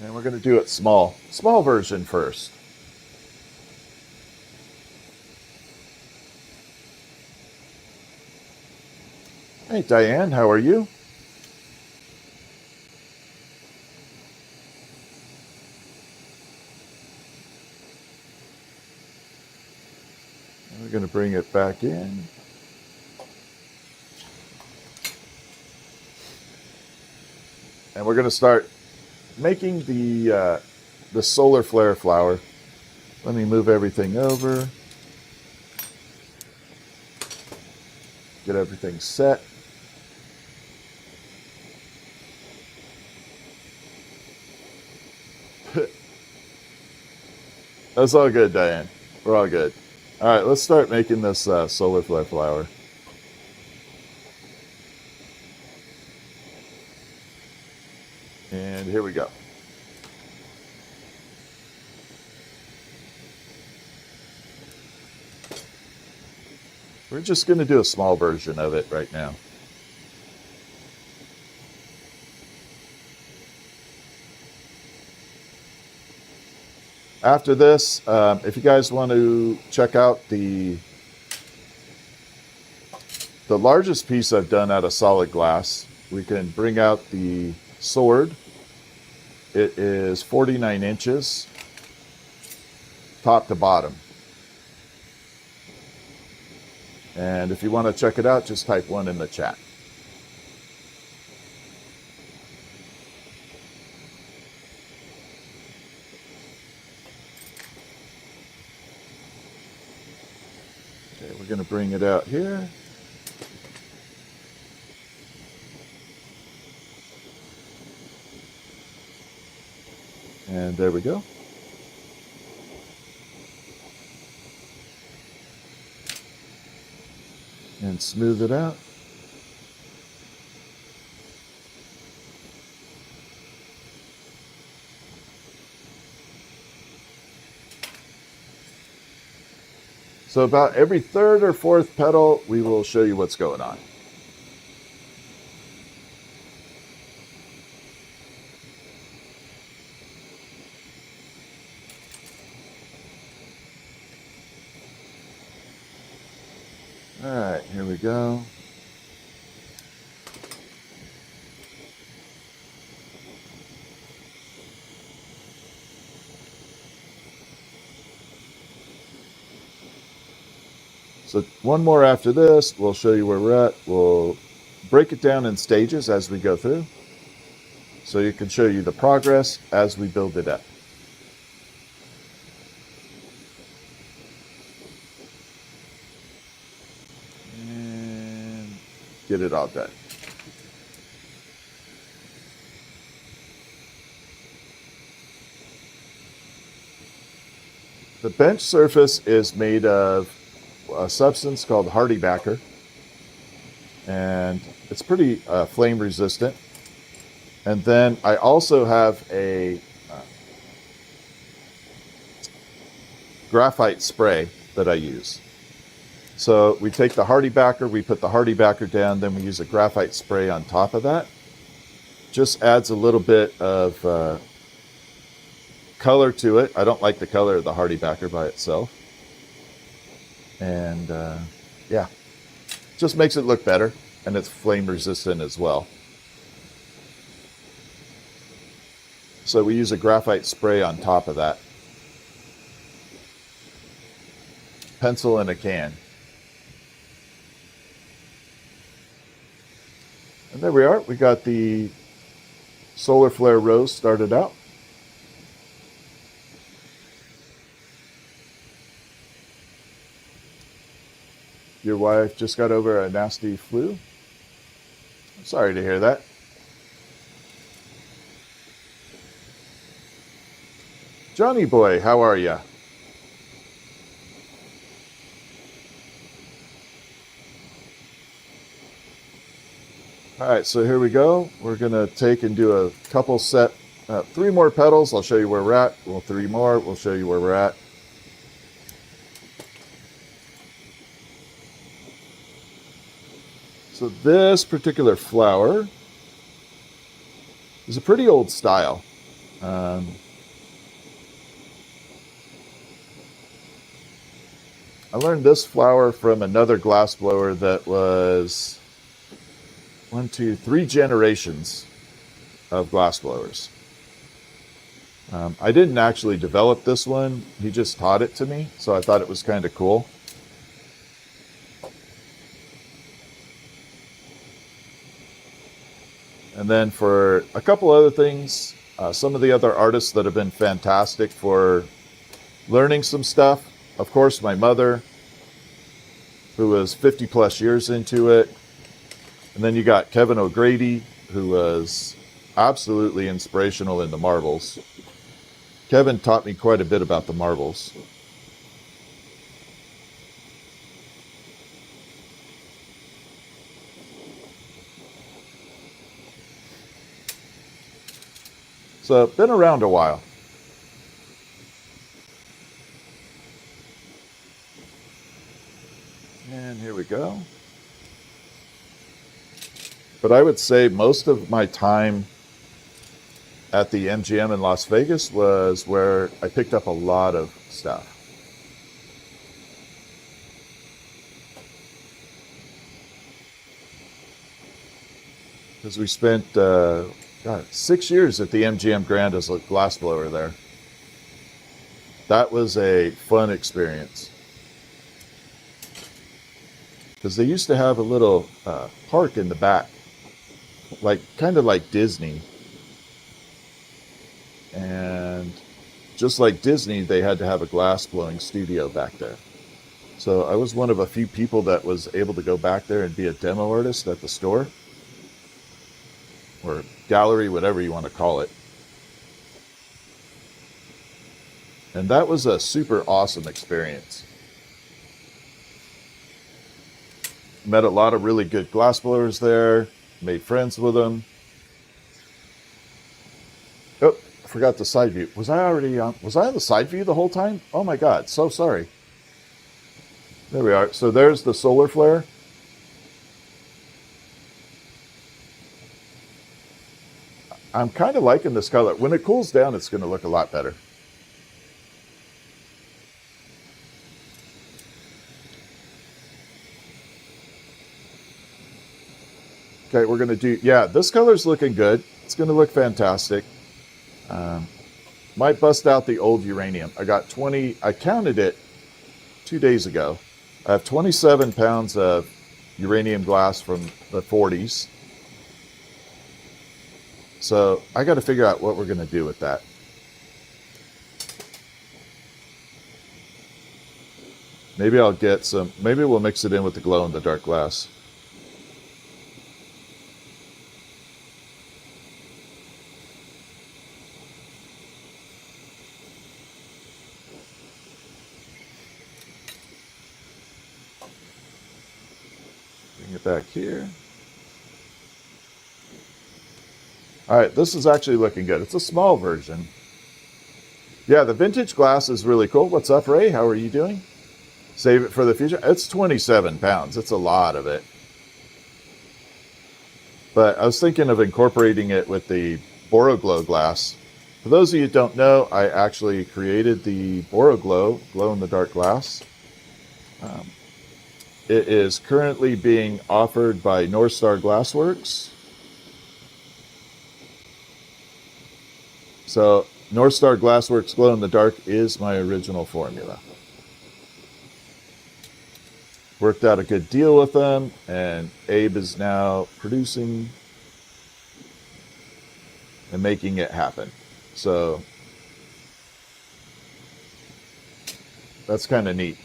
And we're going to do it small version first. Hey, Diane, how are you? We're going to bring it back in. And we're going to start making the solar flare flower. Let me move everything over. Get everything set. That's all good, Diane. We're all good. All right, let's start making this solar flare flower. And here we go. We're just going to do a small version of it right now. After this, if you guys want to check out the largest piece I've done out of solid glass, we can bring out the sword. It is 49 inches, top to bottom. And if you want to check it out, just type 1 in the chat. Okay, we're going to bring it out here. And there we go. And smooth it out. So about every third or fourth petal, we will show you what's going on. All right, here we go. So one more after this, we'll show you where we're at. We'll break it down in stages as we go through, so you can show you the progress as we build it up. And get it all done. The bench surface is made of a substance called hardy backer, and it's pretty flame resistant. And then I also have a graphite spray that I use. So we take the hardy backer, we put the hardy backer down, then we use a graphite spray on top of that. Just adds a little bit of color to it. I don't like the color of the hardy backer by itself. And yeah, just makes it look better, and it's flame resistant as well. So we use a graphite spray on top of that. Pencil in a can. And there we are. We got the solar flare rose started out. Your wife just got over a nasty flu. I'm sorry to hear that. Johnny boy, how are you? All right, so here we go. We're going to take and do a couple set, 3 more petals. I'll show you where we're at. Well, 3 more. We'll show you where we're at. So this particular flower is a pretty old style. I learned this flower from another glassblower that was 1, 2, 3 generations of glassblowers. I didn't actually develop this one. He just taught it to me, so I thought it was kind of cool. And then for a couple other things, some of the other artists that have been fantastic for learning some stuff. Of course, my mother, who was 50 plus years into it. And then you got Kevin O'Grady, who was absolutely inspirational in the marbles. Kevin taught me quite a bit about the marbles. So, been around a while. And here we go. But I would say most of my time at the MGM in Las Vegas was where I picked up a lot of stuff. Because we spent 6 years at the MGM Grand as a glassblower there. That was a fun experience. Because they used to have a little park in the back, kind of like Disney. And just like Disney, they had to have a glassblowing studio back there. So I was one of a few people that was able to go back there and be a demo artist at the store. Or gallery, whatever you want to call it. And that was a super awesome experience. Met a lot of really good glassblowers there, made friends with them. Oh, I forgot the side view. Was I on the side view the whole time? Oh my God, so sorry. There we are. So there's the solar flare. I'm kind of liking this color. When it cools down, it's going to look a lot better. Okay, we're going to do, yeah, this color's looking good. It's going to look fantastic. Might bust out the old uranium. I got 20, I counted it 2 days ago. I have 27 pounds of uranium glass from the 40s. So I got to figure out what we're going to do with that. Maybe I'll get some, maybe we'll mix it in with the glow-in-the-dark glass. Bring it back here. All right, this is actually looking good. It's a small version. Yeah, the vintage glass is really cool. What's up, Ray? How are you doing? Save it for the future. It's 27 pounds. It's a lot of it. But I was thinking of incorporating it with the Boroglow glass. For those of you who don't know, I actually created the Boroglow, glow-in-the-dark glass. It is currently being offered by North Star Glassworks. So North Star Glassworks glow-in-the-dark is my original formula. Worked out a good deal with them, and Abe is now producing and making it happen. So that's kind of neat.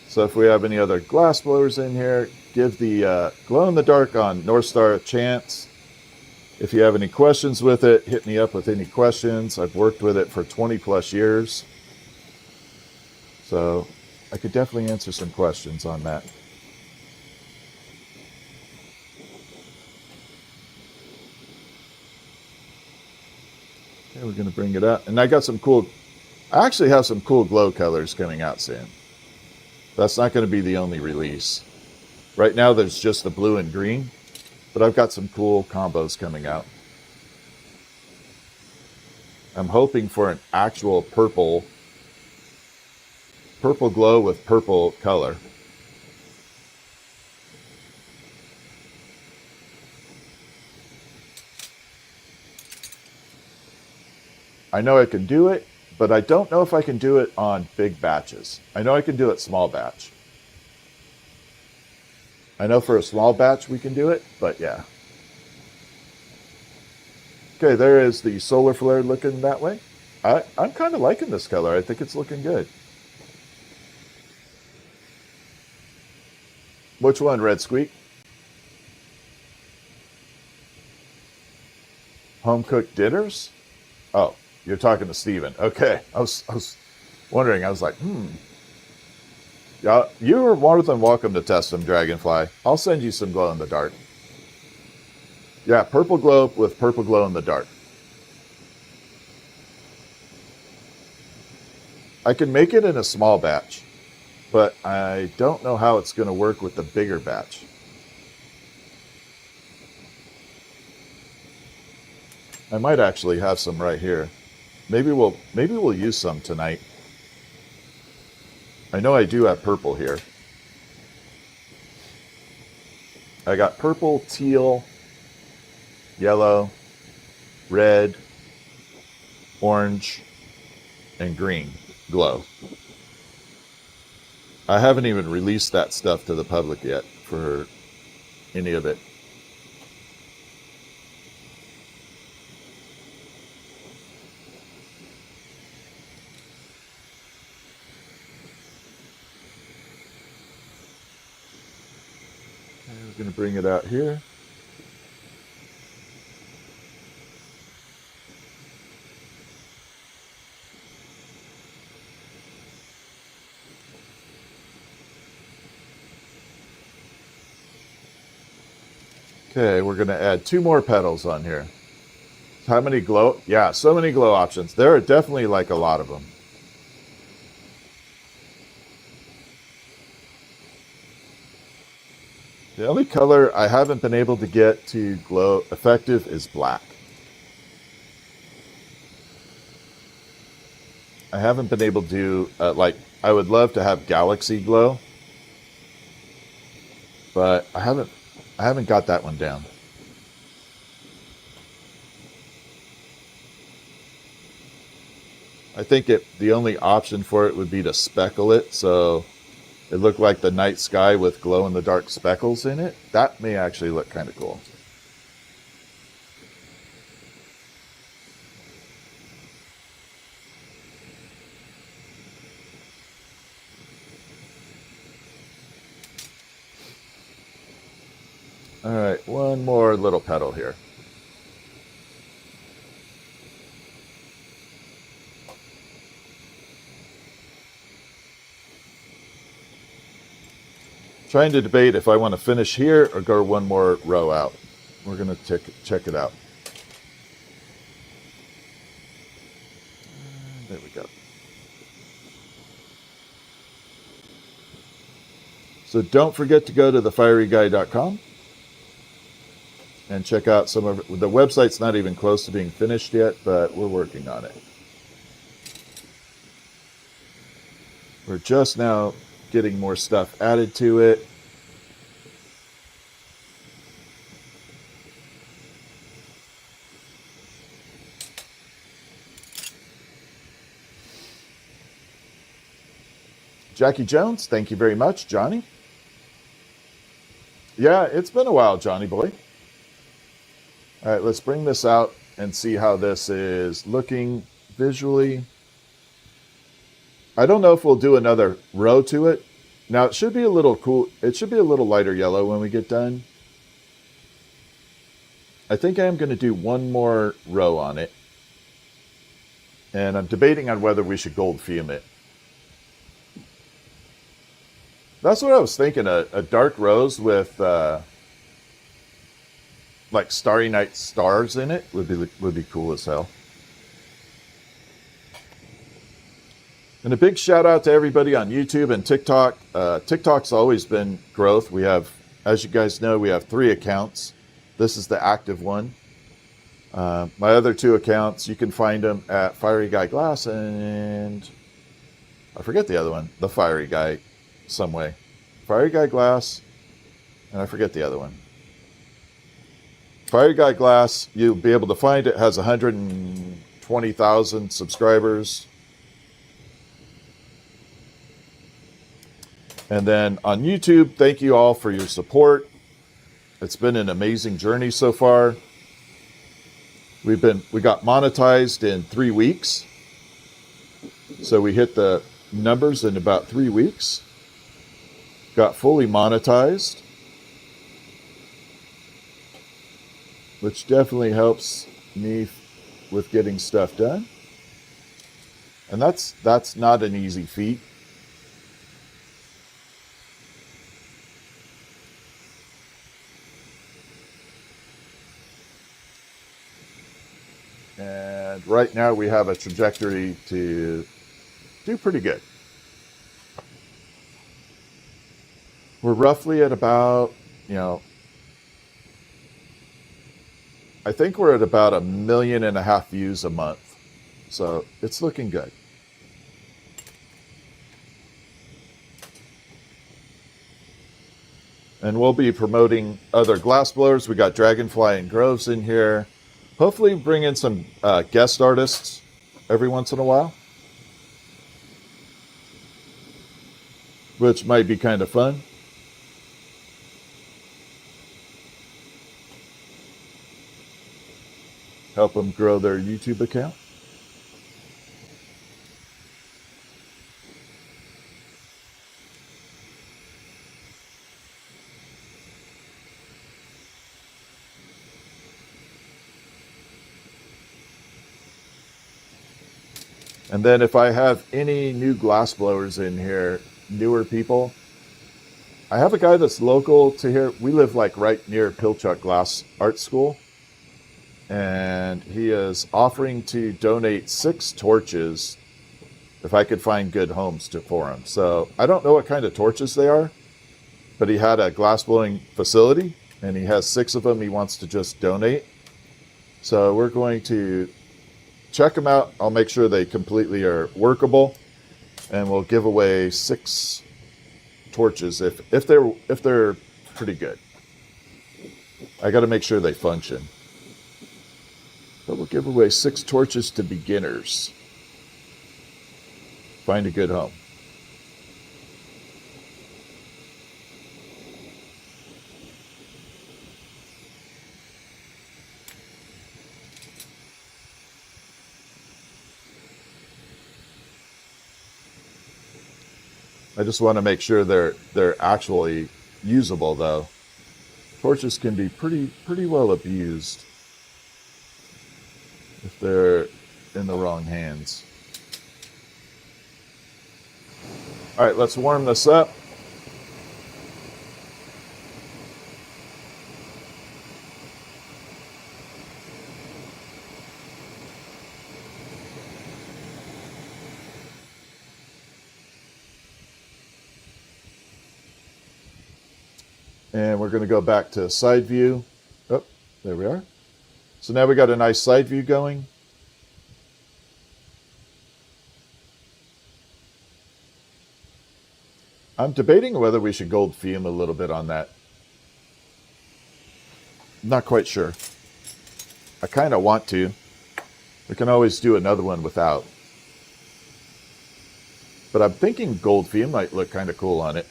So if we have any other glass blowers in here, give the glow-in-the-dark on North Star a chance. If you have any questions with it, hit me up with any questions. I've worked with it for 20 plus years. So I could definitely answer some questions on that. Okay, we're going to bring it up. And I got some cool, I actually have some cool glow colors coming out soon. That's not going to be the only release. Right now there's just the blue and green, but I've got some cool combos coming out. I'm hoping for an actual purple glow with purple color. I know I can do it, but I don't know if I can do it on big batches. I know I can do it small batch. I know for a small batch we can do it, but yeah. Okay, there is the solar flare looking that way. I'm kind of liking this color. I think it's looking good. Which one, Red Squeak? Home cooked dinners? Oh, you're talking to Steven. Okay. I was wondering. I was like, Yeah, you are more than welcome to test them, Dragonfly. I'll send you some glow in the dark. Yeah, purple glow with purple glow in the dark. I can make it in a small batch, but I don't know how it's going to work with the bigger batch. I might actually have some right here. Maybe we'll use some tonight. I know I do have purple here. I got purple, teal, yellow, red, orange, and green glow. I haven't even released that stuff to the public yet for any of it. We're going to bring it out here. Okay, we're going to add 2 more petals on here. How many glow? Yeah, so many glow options. There are definitely like a lot of them. The only color I haven't been able to get to glow effective is black. I haven't been able to do, like, I would love to have galaxy glow, but I haven't got that one down. I think the only option for it would be to speckle it, so it looked like the night sky with glow-in-the-dark speckles in it. That may actually look kind of cool. All right, one more little petal here. Trying to debate if I want to finish here or go one more row out. We're going to check it out. There we go. So don't forget to go to thefieryguy.com and check out some of it. The website's not even close to being finished yet, but we're working on it. We're just now getting more stuff added to it. Jackie Jones, thank you very much, Johnny. Yeah, it's been a while, Johnny boy. All right, let's bring this out and see how this is looking visually. I don't know if we'll do another row to it. Now, it should be a little cool. It should be a little lighter yellow when we get done. I think I am going to do one more row on it. And I'm debating on whether we should gold fume it. That's what I was thinking, a dark rose with like Starry Night stars in it would be cool as hell. And a big shout out to everybody on YouTube and TikTok. TikTok's always been growth. We have, as you guys know, we have 3 accounts. This is the active one. My other 2 accounts, you can find them at Fiery Guy Glass and I forget the other one, the Fiery Guy some way. Fiery Guy Glass, and I forget the other one. Fiery Guy Glass, you'll be able to find it, has 120,000 subscribers. And then on YouTube, thank you all for your support. It's been an amazing journey so far. We got monetized in 3 weeks. So we hit the numbers in about 3 weeks. Got fully monetized, which definitely helps me with getting stuff done. And that's not an easy feat. And right now we have a trajectory to do pretty good. We're roughly at about, I think we're at about 1.5 million views a month. So it's looking good. And we'll be promoting other glass blowers. We got Dragonfly and Groves in here. Hopefully bring in some guest artists every once in a while, which might be kind of fun. Help them grow their YouTube account. And then if I have any new glass blowers in here, newer people, I have a guy that's local to here. We live like right near Pilchuck Glass Art School. And he is offering to donate 6 torches if I could find good homes for him. So I don't know what kind of torches they are, but he had a glassblowing facility, and he has 6 of them he wants to just donate. So we're going to check them out. I'll make sure they completely are workable, and we'll give away 6 torches if they're pretty good. I got to make sure they function. But we'll give away 6 torches to beginners. Find a good home. I just want to make sure they're actually usable, though. Torches can be pretty well abused if they're in the wrong hands. All right, let's warm this up. And we're going to go back to side view. Oh, there we are. So now we got a nice side view going. I'm debating whether we should gold fume a little bit on that. Not quite sure. I kind of want to. We can always do another one without. But I'm thinking gold fume might look kind of cool on it.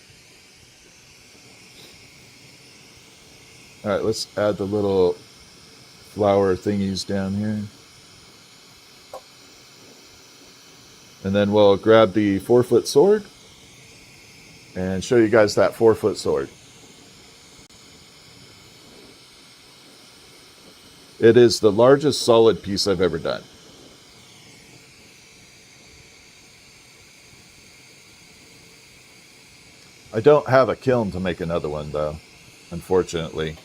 All right, let's add the little flower thingies down here. And then we'll grab the 4-foot sword and show you guys that 4-foot sword. It is the largest solid piece I've ever done. I don't have a kiln to make another one, though, unfortunately.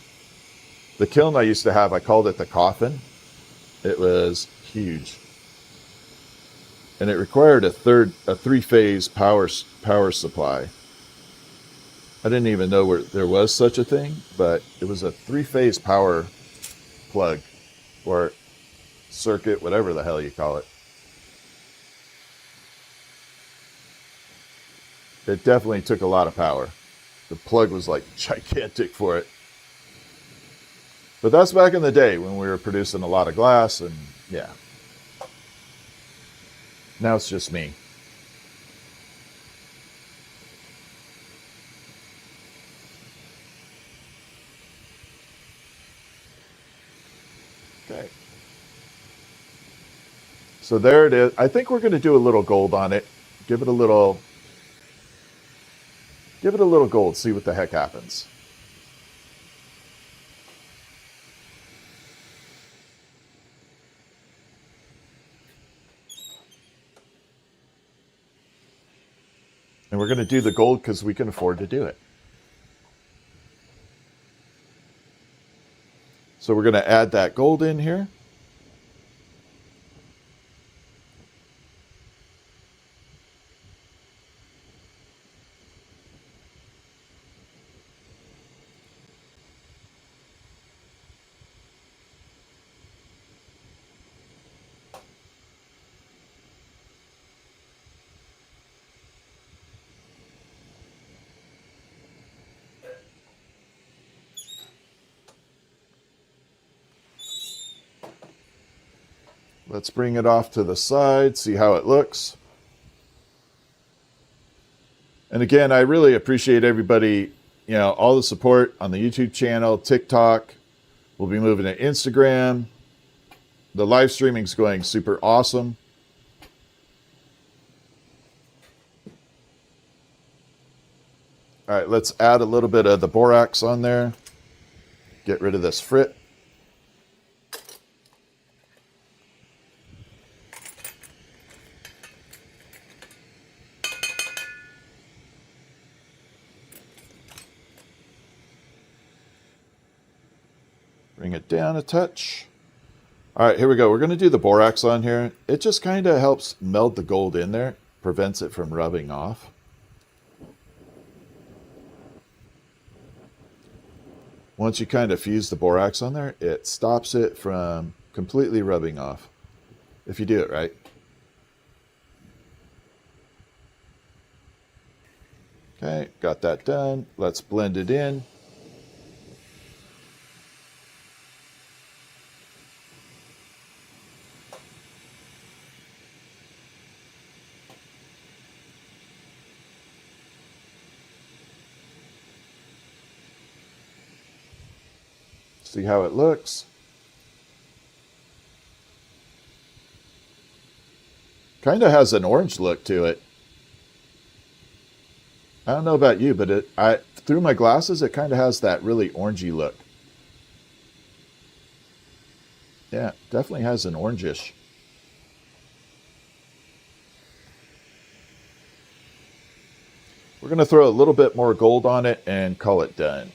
The kiln I used to have, I called it the coffin. It was huge. And it required a 3-phase power supply. I didn't even know there was such a thing, but it was a 3-phase power plug or circuit, whatever the hell you call it. It definitely took a lot of power. The plug was like gigantic for it. But that's back in the day when we were producing a lot of glass, and yeah. Now it's just me. Okay. So there it is. I think we're going to do a little gold on it. Give it a little gold, see what the heck happens. And we're going to do the gold because we can afford to do it. So we're going to add that gold in here. Let's bring it off to the side, see how it looks. And again, I really appreciate everybody, all the support on the YouTube channel, TikTok. We'll be moving to Instagram. The live streaming's going super awesome. All right, let's add a little bit of the borax on there. Get rid of this frit. Bring it down a touch. All right, here we go. We're going to do the borax on here. It just kind of helps meld the gold in there, prevents it from rubbing off. once you kind of fuse the borax on there, it stops it from completely rubbing off if you do it right. Okay, got that done. Let's blend it in. See how it looks. Kind of has an orange look to it. I don't know about you, but through my glasses, it kind of has that really orangey look. Yeah, definitely has an orangish. We're going to throw a little bit more gold on it and call it done.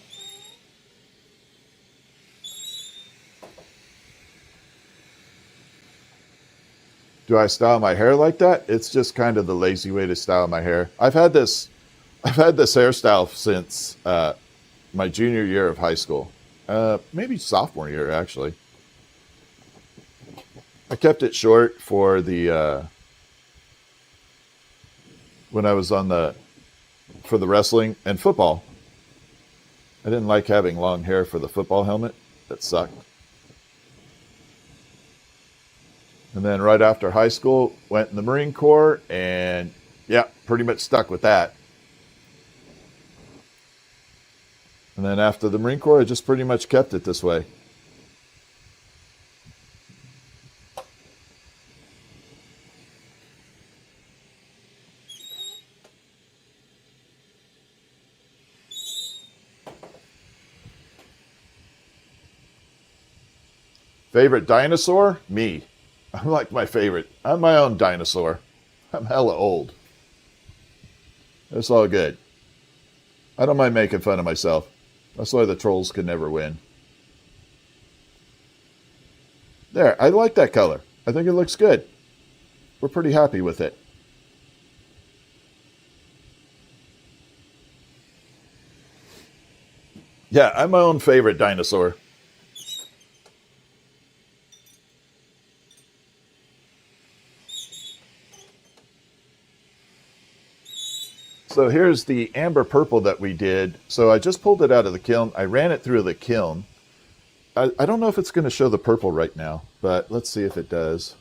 Do I style my hair like that? It's just kind of the lazy way to style my hair. I've had this hairstyle since my junior year of high school. Maybe sophomore year, actually. I kept it short for the when I was on for the wrestling and football. I didn't like having long hair for the football helmet. That sucked. And then right after high school, went in the Marine Corps, and yeah, pretty much stuck with that. And then after the Marine Corps, I just pretty much kept it this way. Favorite dinosaur? Me. I'm like my favorite. I'm my own dinosaur. I'm hella old. It's all good. I don't mind making fun of myself. That's why the trolls can never win. There, I like that color. I think it looks good. We're pretty happy with it. Yeah, I'm my own favorite dinosaur. So here's the amber purple that we did. So I just pulled it out of the kiln. I ran it through the kiln. I don't know if it's going to show the purple right now, but let's see if it does.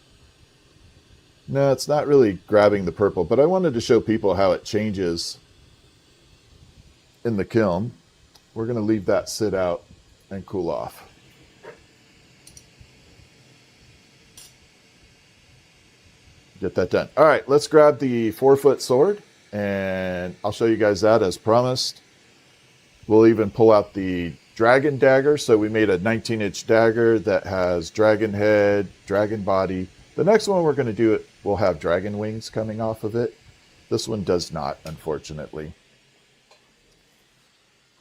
No, it's not really grabbing the purple, but I wanted to show people how it changes in the kiln. We're going to leave that sit out and cool off. Get that done. All right, let's grab the 4-foot sword. And I'll show you guys that as promised. We'll even pull out the dragon dagger. So we made a 19-inch dagger that has dragon head, dragon body. The next one we're going to do will have dragon wings coming off of it. This one does not, unfortunately.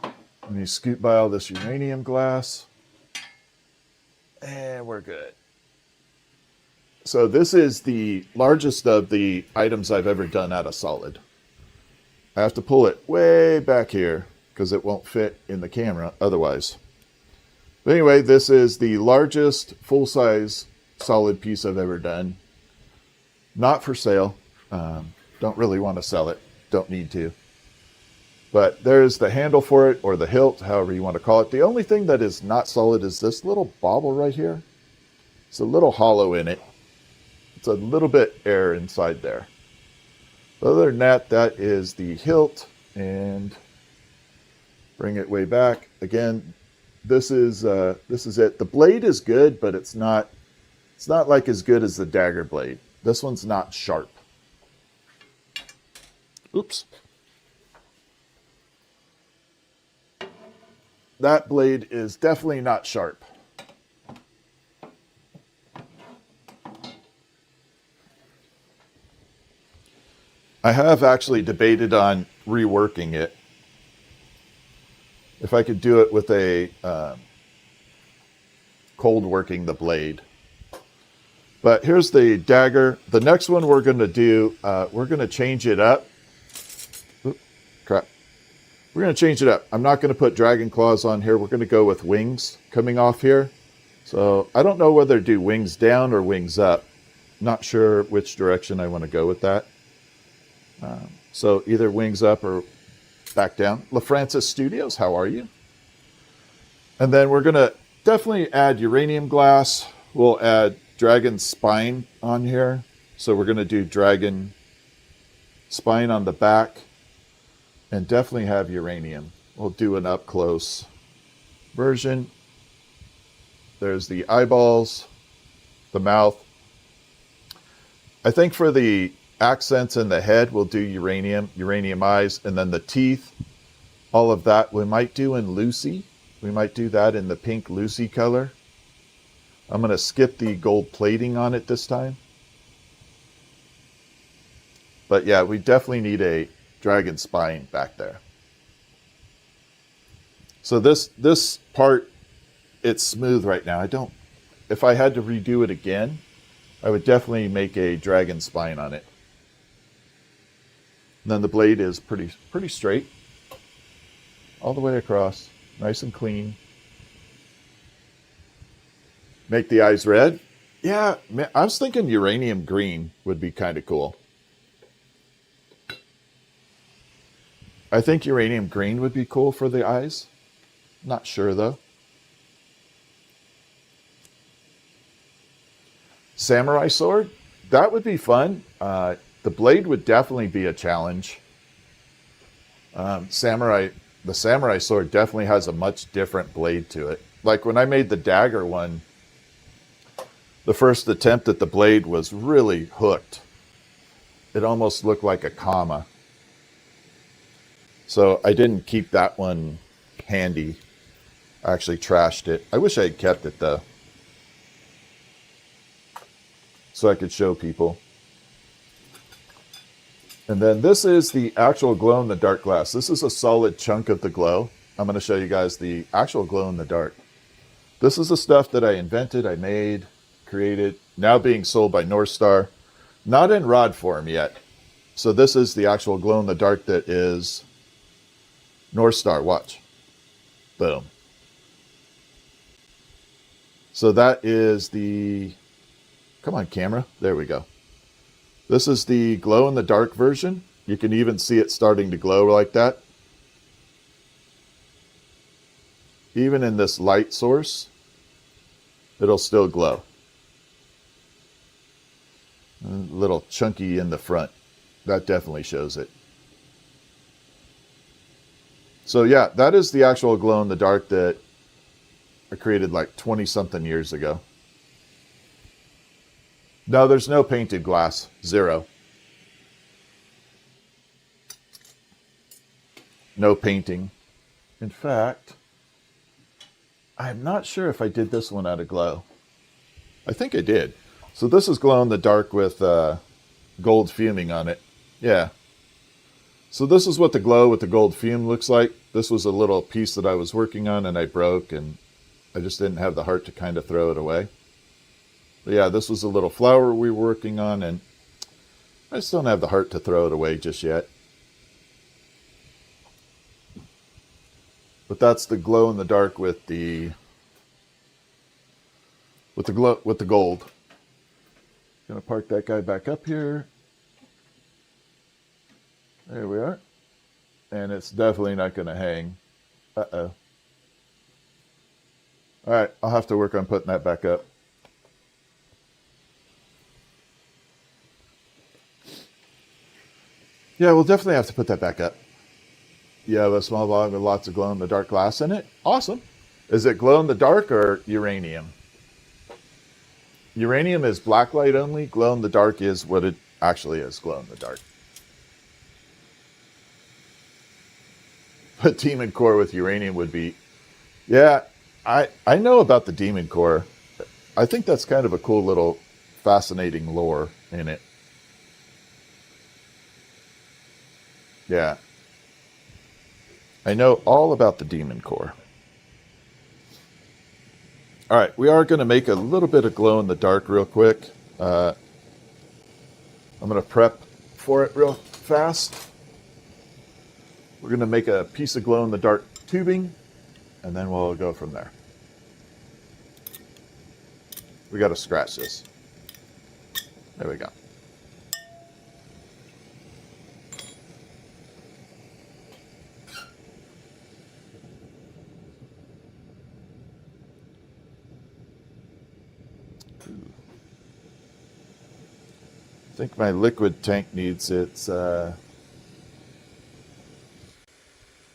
Let me scoot by all this uranium glass. And we're good. So this is the largest of the items I've ever done out of solid. I have to pull it way back here because it won't fit in the camera otherwise. But anyway, this is the largest full-size solid piece I've ever done. Not for sale. Don't really want to sell it. Don't need to. But there's the handle for it, or the hilt, however you want to call it. The only thing that is not solid is this little bauble right here. It's a little hollow in it. It's a little bit air inside there. Other than that, that is the hilt, and bring it way back. Again, this is it. The blade is good, but it's not like as good as the dagger blade. This one's not sharp. Oops. That blade is definitely not sharp. I have actually debated on reworking it. If I could do it with a cold working the blade. But here's the dagger. The next one we're going to do, we're going to change it up. Oop, crap. We're going to change it up. I'm not going to put dragon claws on here. We're going to go with wings coming off here. So I don't know whether to do wings down or wings up. Not sure which direction I want to go with that. So either wings up or back down. LaFrancis Studios, how are you? And then we're going to definitely add uranium glass. We'll add dragon spine on here. So we're going to do dragon spine on the back. And definitely have uranium. We'll do an up close version. There's the eyeballs, the mouth. I think for the accents in the head, we'll do uranium eyes, and then the teeth, all of that we might do in Lucy. We might do that in the pink Lucy color. I'm going to skip the gold plating on it this time. But yeah, we definitely need a dragon spine back there. So this part, it's smooth right now. If I had to redo it again, I would definitely make a dragon spine on it. And then the blade is pretty straight all the way across, nice and clean. Make the eyes red. Yeah, I was thinking uranium green would be kind of cool. I think uranium green would be cool for the eyes. Not sure though. Samurai sword, that would be fun. The blade would definitely be a challenge. The samurai sword definitely has a much different blade to it. Like when I made the dagger one, the first attempt at the blade was really hooked. It almost looked like a comma. So I didn't keep that one handy. I actually trashed it. I wish I had kept it though, so I could show people. And then this is the actual glow-in-the-dark glass. This is a solid chunk of the glow. I'm going to show you guys the actual glow-in-the-dark. This is the stuff that I invented, I made, created, now being sold by North Star. Not in rod form yet. So this is the actual glow-in-the-dark that is North Star. Watch. Boom. So that is the... Come on, camera. There we go. This is the glow-in-the-dark version. You can even see it starting to glow like that. Even in this light source, it'll still glow. A little chunky in the front. That definitely shows it. So yeah, that is the actual glow-in-the-dark that I created like 20-something years ago. No, there's no painted glass. Zero. No painting. In fact, I'm not sure if I did this one out of glow. I think I did. So this is glow-in-the-dark with gold fuming on it. Yeah. So this is what the glow with the gold fume looks like. This was a little piece that I was working on and I broke, and I just didn't have the heart to kind of throw it away. But yeah, this was a little flower we were working on, and I just don't have the heart to throw it away just yet. But that's the glow in the dark with the gold. Gonna park that guy back up here. There we are. And it's definitely not gonna hang. Uh-oh. All right, I'll have to work on putting that back up. Yeah, we'll definitely have to put that back up. You have a small bottle with lots of glow-in-the-dark glass in it. Awesome. Is it glow-in-the-dark or uranium? Uranium is blacklight only. Glow-in-the-dark is what it actually is, glow-in-the-dark. But demon core with uranium would be... Yeah, I know about the demon core. I think that's kind of a cool little fascinating lore in it. Yeah. I know all about the demon core. All right, we are going to make a little bit of glow in the dark real quick. I'm going to prep for it real fast. We're going to make a piece of glow-in-the-dark tubing, and then we'll go from there. We got to scratch this. There we go. I think my liquid tank needs its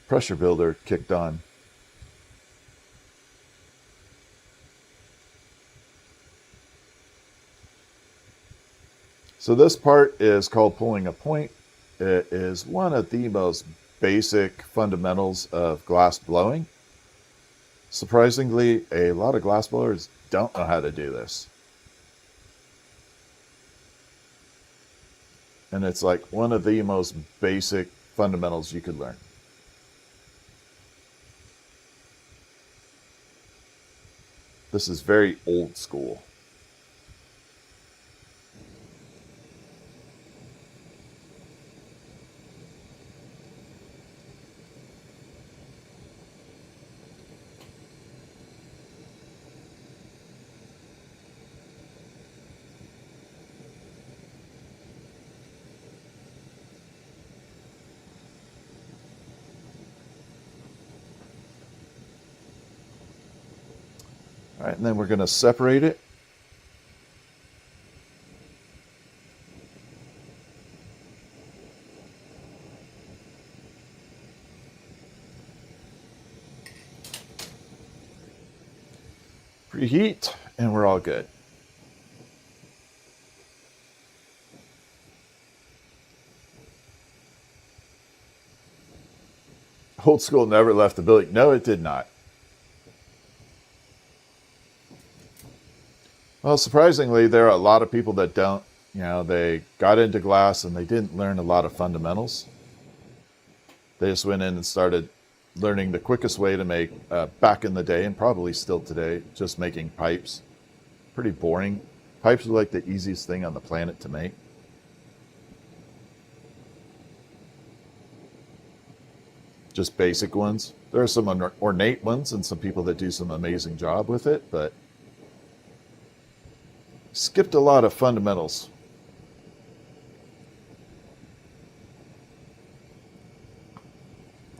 pressure builder kicked on. So this part is called pulling a point. It is one of the most basic fundamentals of glass blowing. Surprisingly, a lot of glass blowers don't know how to do this. And it's like one of the most basic fundamentals you could learn. This is very old school. All right, and then we're going to separate it. Preheat, and we're all good. Old school never left the building. No, it did not. Well, surprisingly, there are a lot of people that don't. You know, they got into glass and they didn't learn a lot of fundamentals. They just went in and started learning the quickest way to make, back in the day, and probably still today, just making pipes. Pretty boring. Pipes are like the easiest thing on the planet to make. Just basic ones. There are some ornate ones and some people that do some amazing job with it, but skipped a lot of fundamentals.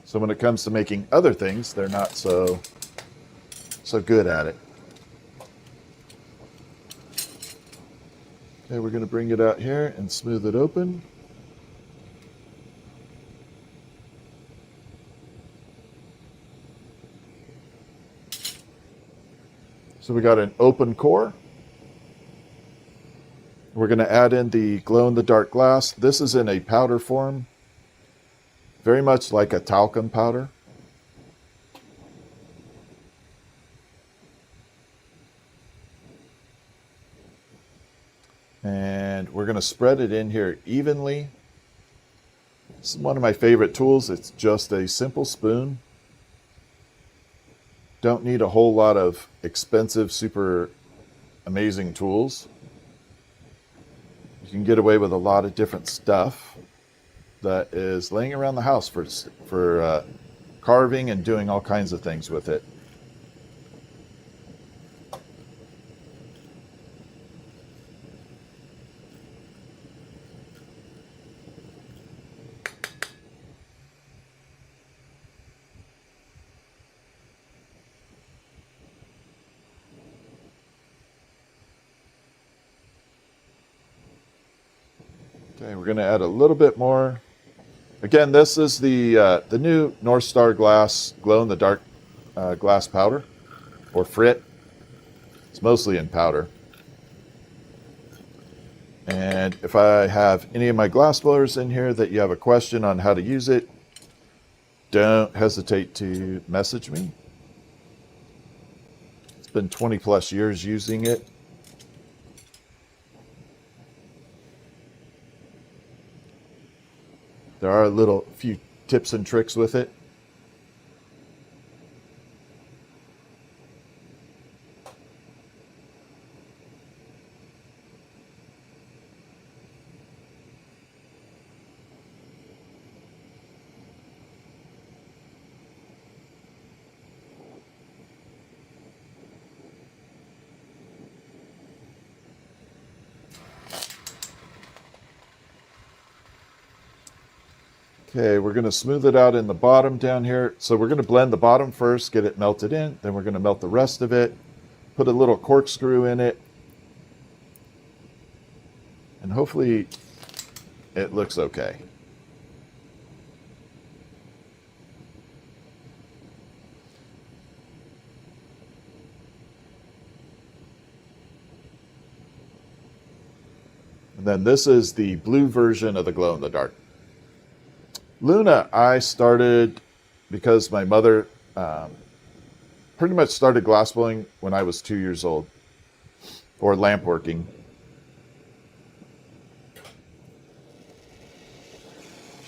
So when it comes to making other things, they're not so good at it. Okay, we're going to bring it out here and smooth it open. So we got an open core. We're going to add in the glow-in-the-dark glass. This is in a powder form, very much like a talcum powder. And we're going to spread it in here evenly. This is one of my favorite tools. It's just a simple spoon. Don't need a whole lot of expensive, super amazing tools. You can get away with a lot of different stuff that is laying around the house for carving and doing all kinds of things with it. Okay, we're going to add a little bit more. Again, this is the new North Star Glass glow-in-the-dark glass powder, or frit. It's mostly in powder. And if I have any of my glass blowers in here that you have a question on how to use it, don't hesitate to message me. It's been 20 plus years using it. There are a few tips and tricks with it. Okay, we're going to smooth it out in the bottom down here. So we're going to blend the bottom first, get it melted in. Then we're going to melt the rest of it, put a little corkscrew in it. And hopefully it looks okay. And then this is the blue version of the glow-in-the-dark. Luna, I started because my mother pretty much started glassblowing when I was 2 years old, or lamp working.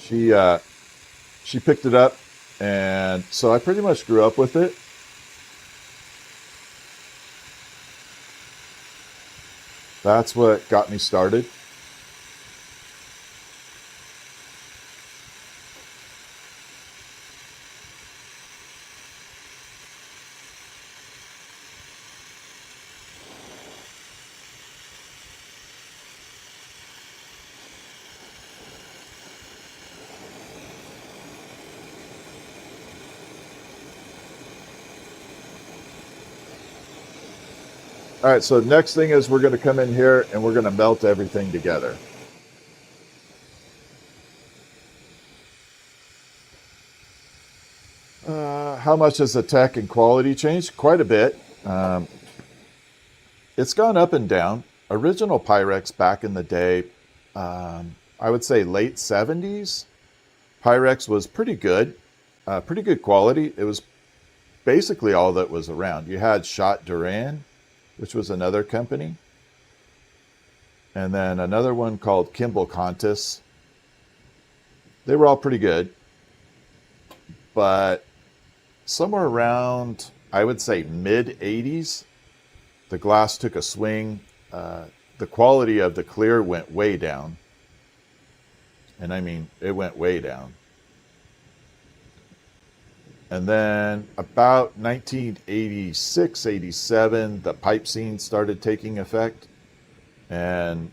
She picked it up, and so I pretty much grew up with it. That's what got me started. All right, so next thing is we're going to come in here and we're going to melt everything together. How much has the tech and quality changed? Quite a bit. It's gone up and down. Original Pyrex back in the day, I would say late 70s, Pyrex was pretty good quality. It was basically all that was around. You had Shot Duran, which was another company. And then another one called Kimball Contis. They were all pretty good. But somewhere around, I would say mid-80s, the glass took a swing. The quality of the clear went way down. And I mean, it went way down. And then about 1986, 87, the pipe scene started taking effect. And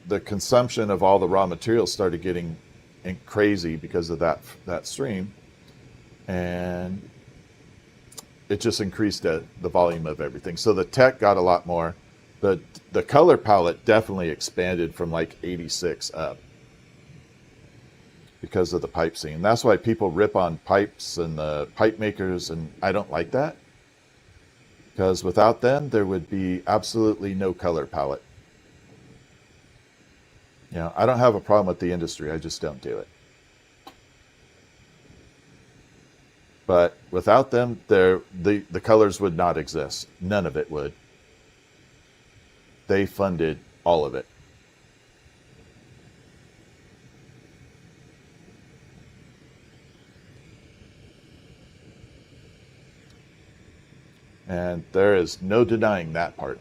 the consumption of all the raw materials started getting crazy because of that stream. And it just increased the volume of everything. So the tech got a lot more. The color palette definitely expanded from like 86 up because of the pipe scene. That's why people rip on pipes and the pipe makers, and I don't like that. Because without them, there would be absolutely no color palette. You know, I don't have a problem with the industry, I just don't do it. But without them, the colors would not exist. None of it would. They funded all of it. And there is no denying that part.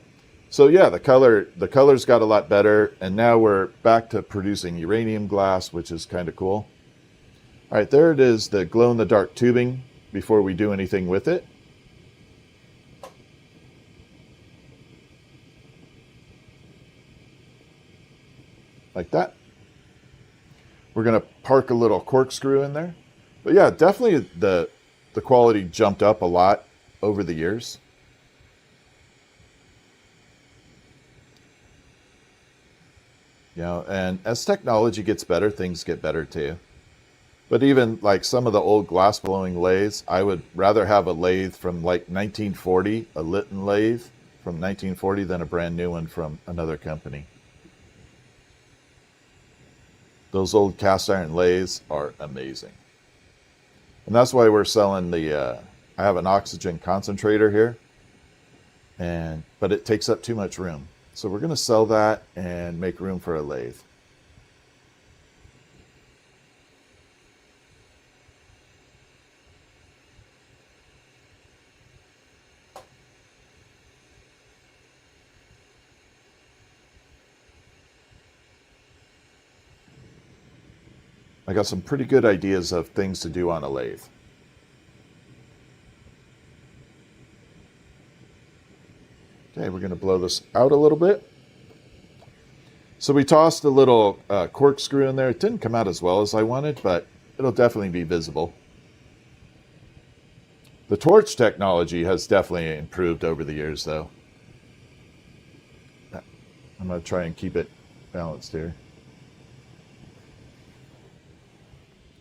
So yeah, the colors got a lot better, and now we're back to producing uranium glass, which is kind of cool. All right, there it is, the glow-in-the-dark tubing before we do anything with it. Like that. We're going to park a little corkscrew in there. But yeah, definitely the quality jumped up a lot over the years. You know, and as technology gets better, things get better too. But even like some of the old glass blowing lathes, I would rather have a lathe from like 1940, a Lytton lathe from 1940, than a brand new one from another company. Those old cast iron lathes are amazing. And that's why we're selling I have an oxygen concentrator here, but it takes up too much room. So we're going to sell that and make room for a lathe. I got some pretty good ideas of things to do on a lathe. Okay, we're going to blow this out a little bit. So we tossed a little corkscrew in there. It didn't come out as well as I wanted, but it'll definitely be visible. The torch technology has definitely improved over the years, though. I'm going to try and keep it balanced here.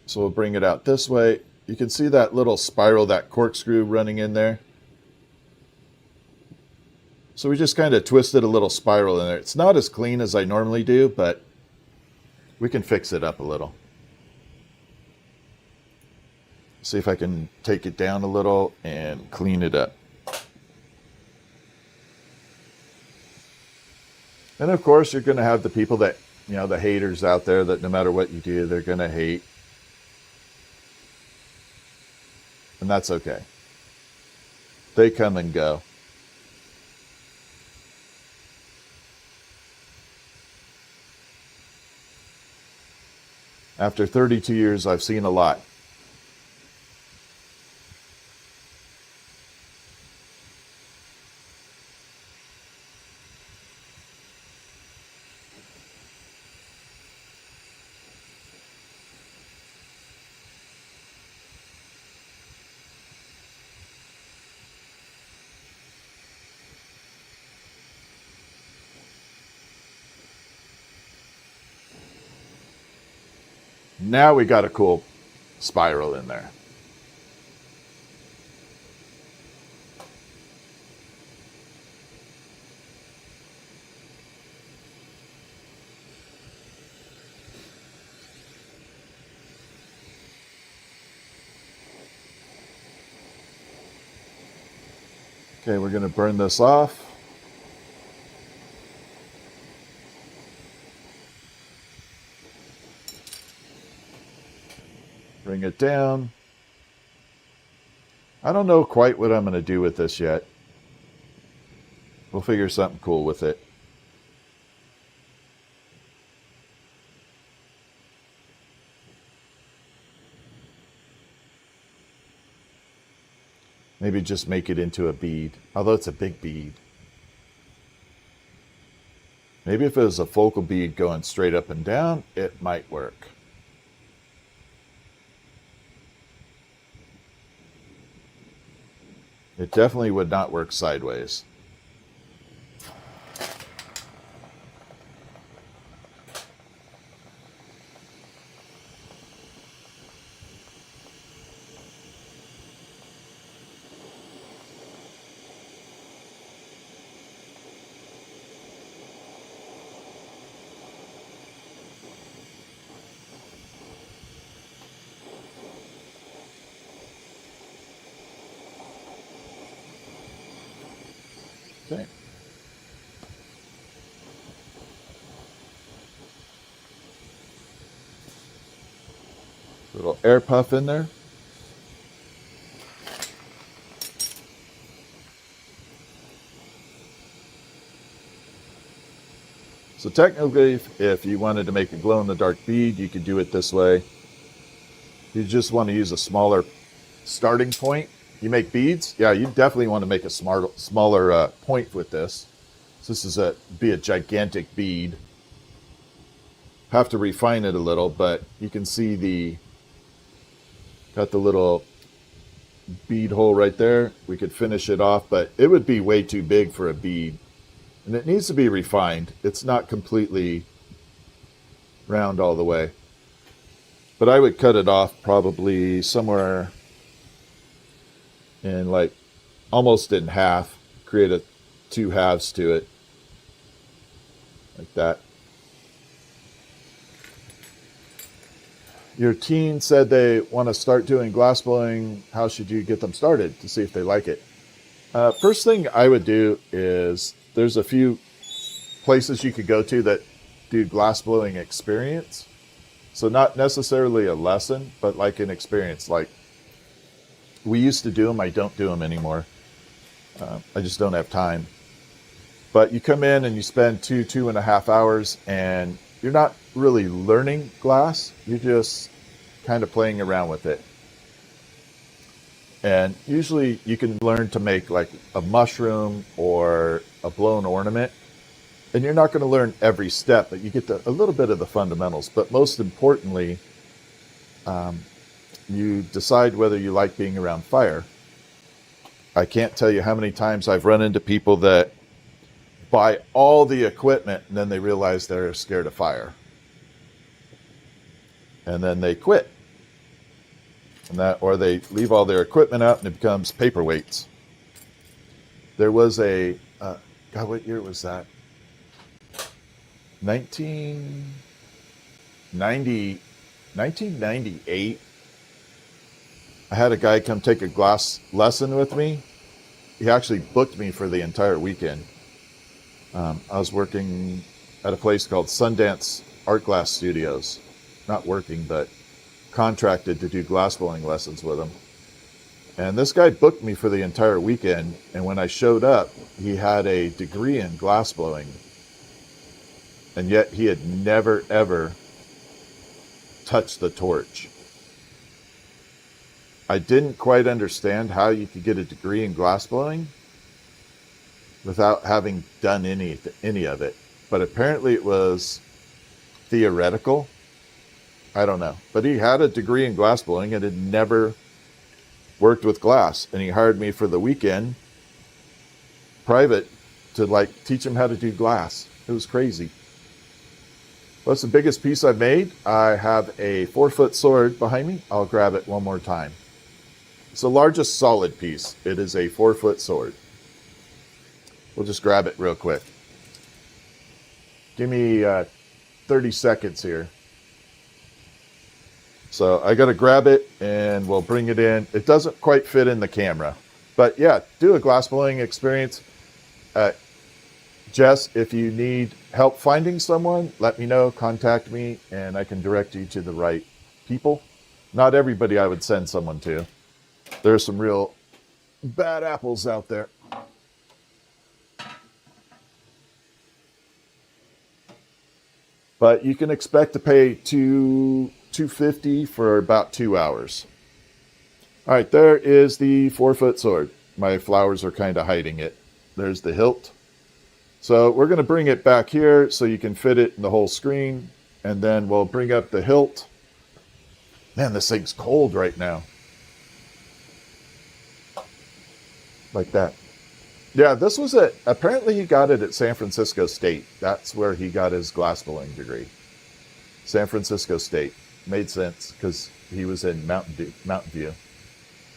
So we'll bring it out this way. You can see that little spiral, that corkscrew running in there. So we just kind of twisted a little spiral in there. It's not as clean as I normally do, but we can fix it up a little. See if I can take it down a little and clean it up. And of course, you're going to have the people that, you know, the haters out there that no matter what you do, they're going to hate. And that's okay. They come and go. After 32 years, I've seen a lot. Now we got a cool spiral in there. Okay, we're going to burn this off. Bring it down. I don't know quite what I'm going to do with this yet. We'll figure something cool with it. Maybe just make it into a bead, although it's a big bead. Maybe if it was a focal bead going straight up and down, it might work. It definitely would not work sideways. Okay. Little air puff in there. So technically, if you wanted to make a glow-in-the-dark bead, you could do it this way. You just want to use a smaller starting point. You make beads, yeah, you definitely want to make a smaller point with this. So this is be a gigantic bead. Have to refine it a little, but you can see got the little bead hole right there. We could finish it off, but it would be way too big for a bead. And it needs to be refined. It's not completely round all the way. But I would cut it off probably somewhere in like almost in half, create two halves to it, like that. Your teen said they want to start doing glassblowing. How should you get them started to see if they like it? First thing I would do is there's a few places you could go to that do glassblowing experience. So not necessarily a lesson, but like an experience. Like we used to do them, I don't do them anymore. I just don't have time. But you come in and you spend 2.5 hours, and you're not really learning glass. You're just kind of playing around with it. And usually you can learn to make like a mushroom or a blown ornament. And you're not going to learn every step, but you get a little bit of the fundamentals. But most importantly, you decide whether you like being around fire. I can't tell you how many times I've run into people that buy all the equipment and then they realize they're scared of fire. And then they quit. Or they leave all their equipment out and it becomes paperweights. There was a, God, what year was that? 1998. I had a guy come take a glass lesson with me. He actually booked me for the entire weekend. I was working at a place called Sundance Art Glass Studios. Not working, but contracted to do glassblowing lessons with him. And this guy booked me for the entire weekend. And when I showed up, he had a degree in glassblowing. And yet he had never, ever touched the torch. I didn't quite understand how you could get a degree in glassblowing without having done any of it. But apparently it was theoretical. I don't know. But he had a degree in glassblowing and had never worked with glass. And he hired me for the weekend, private, to teach him how to do glass. It was crazy. What's the biggest piece I've made? I have a 4-foot sword behind me. I'll grab it one more time. It's the largest solid piece. It is a 4-foot sword. We'll just grab it real quick. Give me 30 seconds here. So I got to grab it and we'll bring it in. It doesn't quite fit in the camera. But yeah, do a glassblowing experience. Jess, if you need help finding someone, let me know, contact me, and I can direct you to the right people. Not everybody I would send someone to. There are some real bad apples out there. But you can expect to pay $250 for about 2 hours. All right, there is the 4-foot sword. My flowers are kind of hiding it. There's the hilt. So we're going to bring it back here so you can fit it in the whole screen. And then we'll bring up the hilt. Man, this thing's cold right now. Like that. Yeah, this was apparently he got it at San Francisco State. That's where he got his glassblowing degree. San Francisco State. Made sense because he was in Mountain View.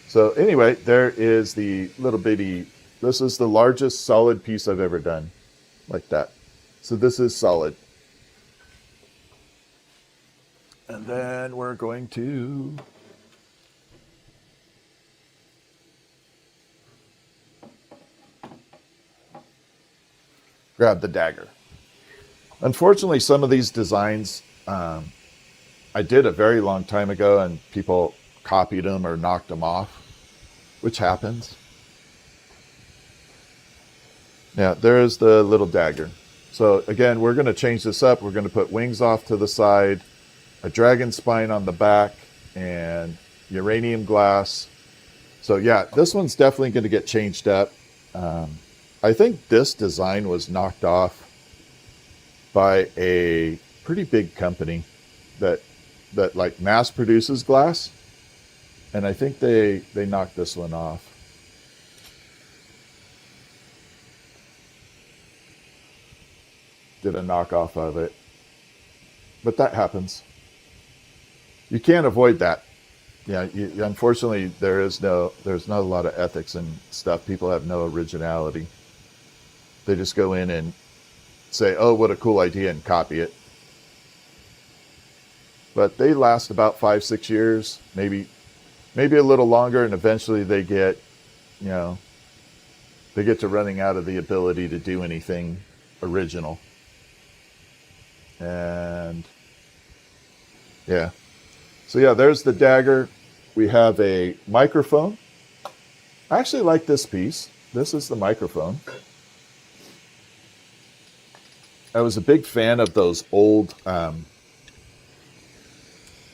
So anyway, there is the little bitty, this is the largest solid piece I've ever done. Like that. So this is solid. And then we're going to grab the dagger. Unfortunately, some of these designs I did a very long time ago and people copied them or knocked them off, which happens. Yeah, there's the little dagger. So again, we're going to change this up. We're going to put wings off to the side, a dragon spine on the back, and uranium glass. So yeah, this one's definitely going to get changed up. I think this design was knocked off by a pretty big company that mass produces glass. And I think they knocked this one off. Did a knockoff of it. But that happens. You can't avoid that. Yeah, unfortunately, there's not a lot of ethics and stuff. People have no originality. They just go in and say, oh, what a cool idea, and copy it. But they last about 5-6 years, maybe a little longer, and eventually they get to running out of the ability to do anything original. And yeah. So yeah, there's the dagger. We have a microphone. I actually like this piece. This is the microphone. I was a big fan of those old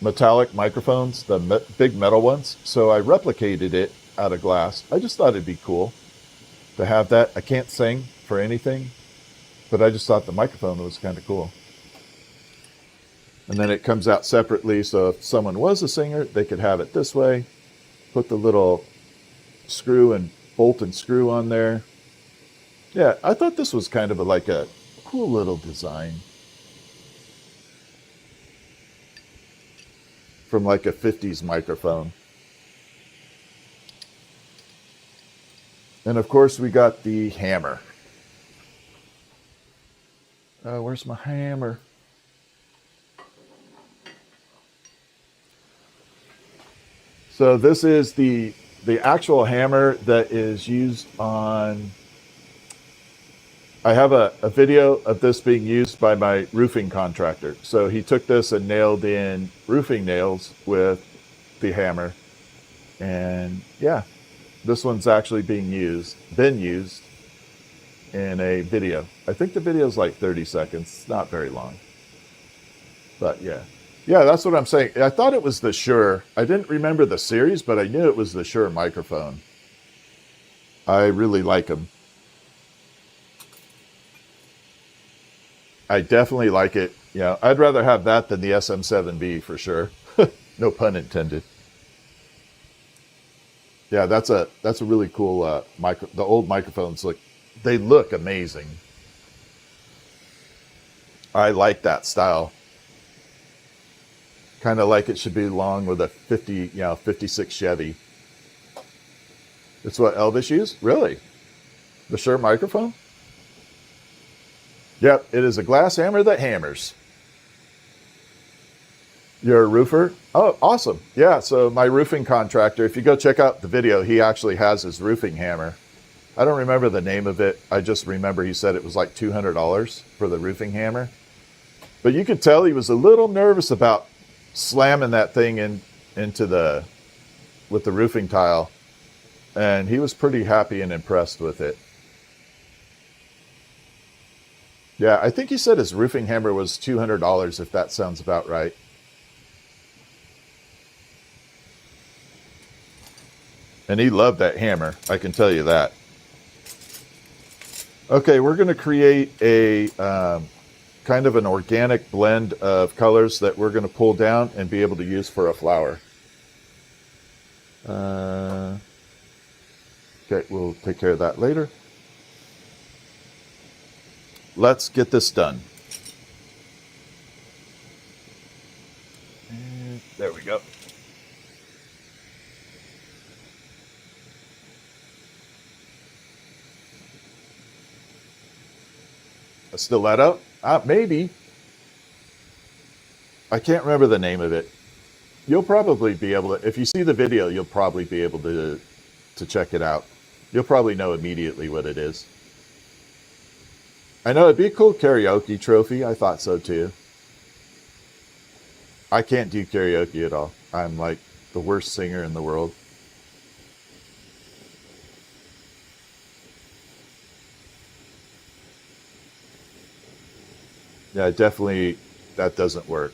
metallic microphones, the big metal ones. So I replicated it out of glass. I just thought it'd be cool to have that. I can't sing for anything, but I just thought the microphone was kind of cool. And then it comes out separately, so if someone was a singer, they could have it this way. Put the little screw and bolt and screw on there. Yeah, I thought this was kind of like a cool little design. From like a 50s microphone. And of course we got the hammer. Where's my hammer? So this is the actual hammer that is used on... I have a video of this being used by my roofing contractor. So he took this and nailed in roofing nails with the hammer. And yeah, this one's actually been used in a video. I think the video is like 30 seconds. It's not very long. But yeah. Yeah, that's what I'm saying. I thought it was the Shure. I didn't remember the series, but I knew it was the Shure microphone. I really like them. I definitely like it. Yeah, I'd rather have that than the SM7B for sure. No pun intended. Yeah, that's a really cool micro. The old microphones they look amazing. I like that style. Kind of like it should be along with a 56 Chevy. It's what Elvis used? Really? The Shure microphone? Yep, it is a glass hammer that hammers. You're a roofer? Oh, awesome. Yeah, so my roofing contractor, if you go check out the video, he actually has his roofing hammer. I don't remember the name of it. I just remember he said it was like $200 for the roofing hammer. But you could tell he was a little nervous about slamming that thing with the roofing tile. And he was pretty happy and impressed with it. Yeah, I think he said his roofing hammer was $200, if that sounds about right. And he loved that hammer, I can tell you that. Okay, we're going to create a kind of an organic blend of colors that we're going to pull down and be able to use for a flower. Okay, we'll take care of that later. Let's get this done. And there we go. A stiletto? Maybe. I can't remember the name of it. You'll probably be able to, if you see the video, you'll probably be able to check it out. You'll probably know immediately what it is. I know it'd be a cool karaoke trophy. I thought so too. I can't do karaoke at all. I'm like the worst singer in the world. Yeah, definitely that doesn't work.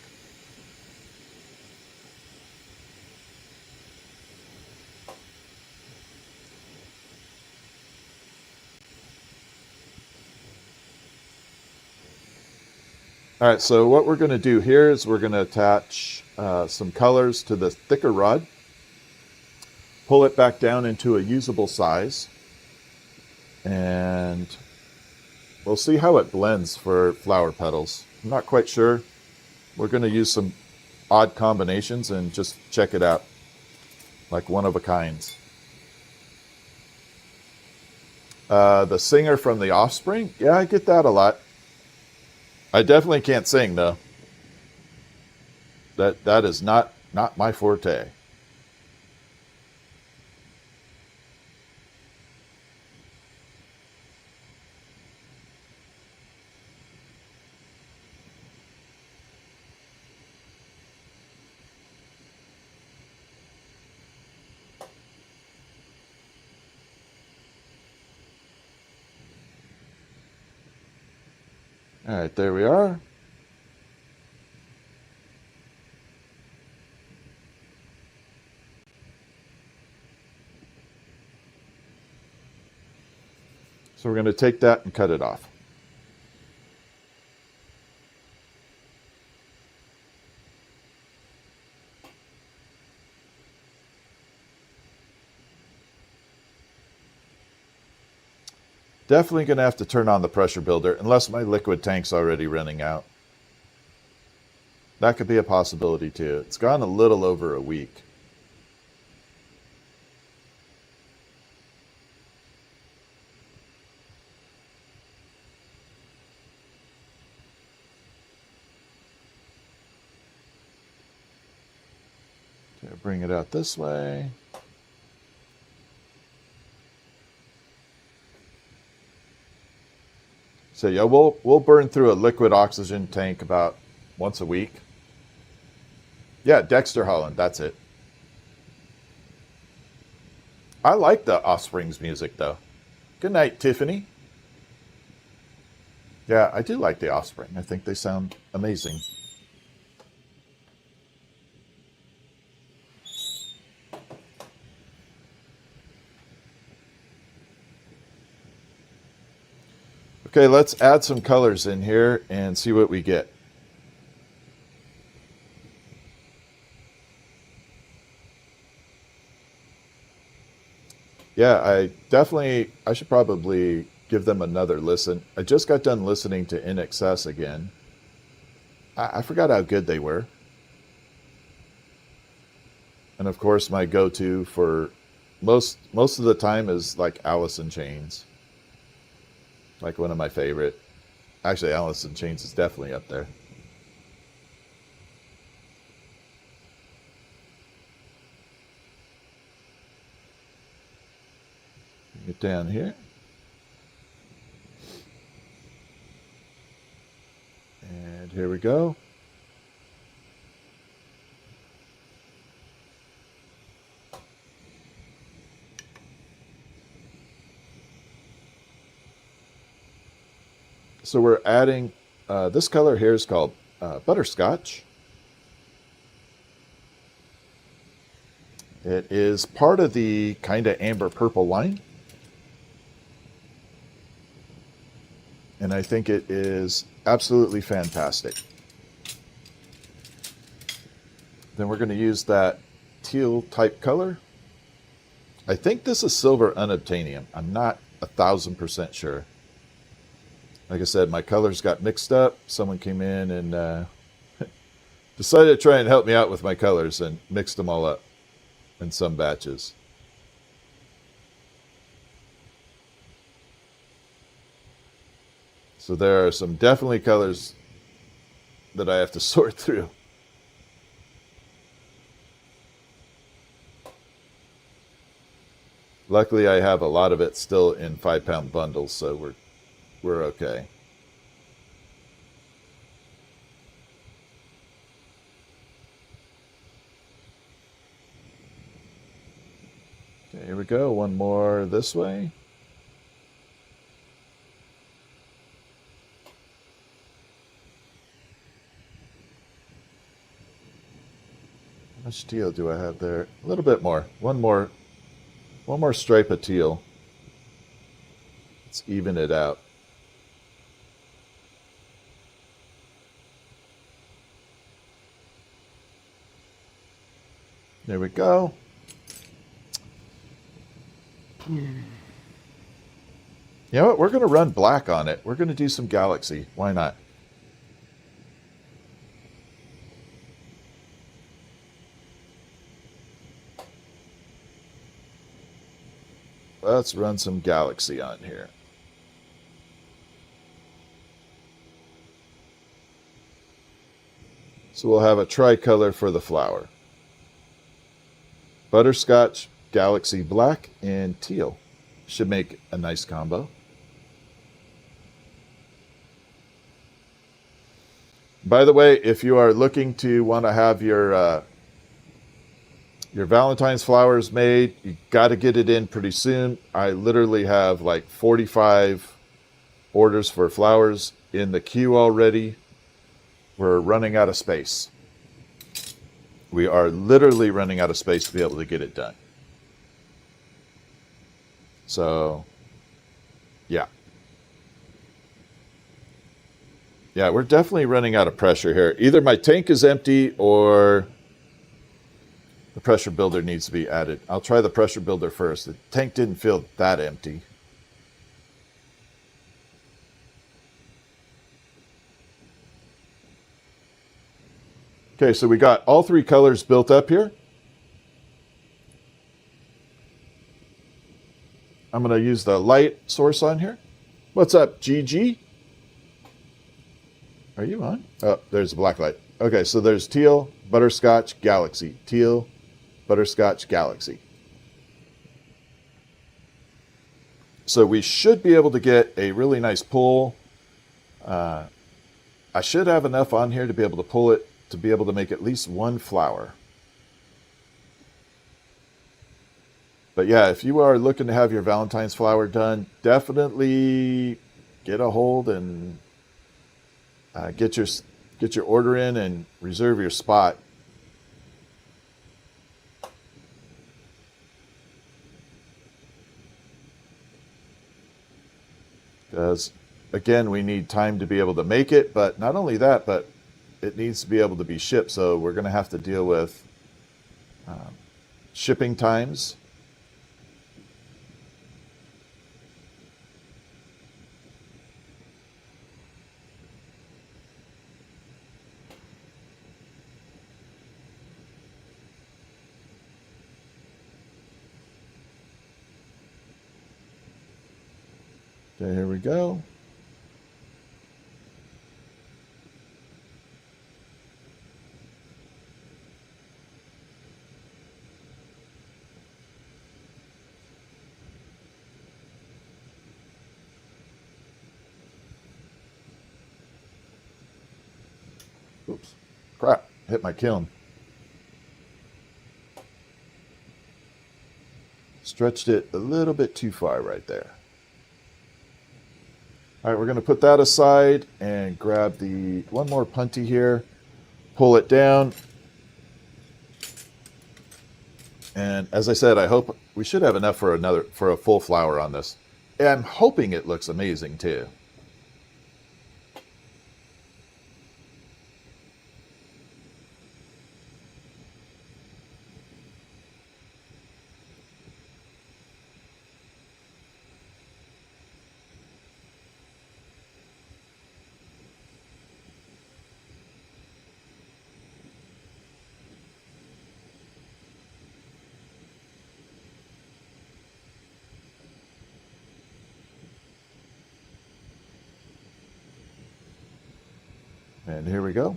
All right, so what we're going to do here is we're going to attach some colors to the thicker rod, pull it back down into a usable size, and we'll see how it blends for flower petals. I'm not quite sure. We're going to use some odd combinations and just check it out, like one of a kind. The singer from The Offspring? Yeah, I get that a lot. I definitely can't sing though. That is not my forte. All right, there we are. So we're going to take that and cut it off. Definitely going to have to turn on the pressure builder, unless my liquid tank's already running out. That could be a possibility too. It's gone a little over a week. Okay, bring it out this way. So yeah, we'll burn through a liquid oxygen tank about once a week. Yeah, Dexter Holland, that's it. I like the Offspring's music though. Good night, Tiffany. Yeah, I do like the Offspring. I think they sound amazing. Okay, let's add some colors in here and see what we get. Yeah, I should probably give them another listen. I just got done listening to In Excess again. I forgot how good they were. And of course, my go-to for most of the time is like Alice in Chains. Like one of my favorite. Actually, Alice in Chains is definitely up there. Get down here. And here we go. So we're adding, this color here is called Butterscotch. It is part of the kind of amber purple line. And I think it is absolutely fantastic. Then we're going to use that teal type color. I think this is silver unobtainium. I'm not 1,000% sure. Like I said, my colors got mixed up. Someone came in and decided to try and help me out with my colors and mixed them all up in some batches. So there are some definitely colors that I have to sort through. Luckily, I have a lot of it still in 5-pound bundles, so we're okay. Okay, here we go. One more this way. How much teal do I have there? A little bit more. One more stripe of teal. Let's even it out. There we go. You know what? We're going to run black on it. We're going to do some galaxy. Why not? Let's run some galaxy on here. So we'll have a tricolor for the flower. Butterscotch, galaxy black, and teal. Should make a nice combo. By the way, if you are looking to want to have your Valentine's flowers made, you got to get it in pretty soon. I literally have like 45 orders for flowers in the queue already. We're running out of space. We are literally running out of space to be able to get it done. So, yeah. Yeah, we're definitely running out of pressure here. Either my tank is empty or the pressure builder needs to be added. I'll try the pressure builder first. The tank didn't feel that empty. Okay, so we got all three colors built up here. I'm going to use the light source on here. What's up, GG? Are you on? Oh, there's a black light. Okay, so there's teal, butterscotch, galaxy. Teal, butterscotch, galaxy. So we should be able to get a really nice pull. I should have enough on here to be able to pull it, to be able to make at least one flower. But yeah, if you are looking to have your Valentine's flower done, definitely get a hold and get your order in and reserve your spot. Because again, we need time to be able to make it, but not only that, but it needs to be able to be shipped. So we're going to have to deal with shipping times. Okay, here we go. Oops, crap, hit my kiln. Stretched it a little bit too far right there. All right, we're going to put that aside and grab the one more punty here, pull it down. And as I said, I hope we should have enough for a full flower on this. And I'm hoping it looks amazing too. And here we go.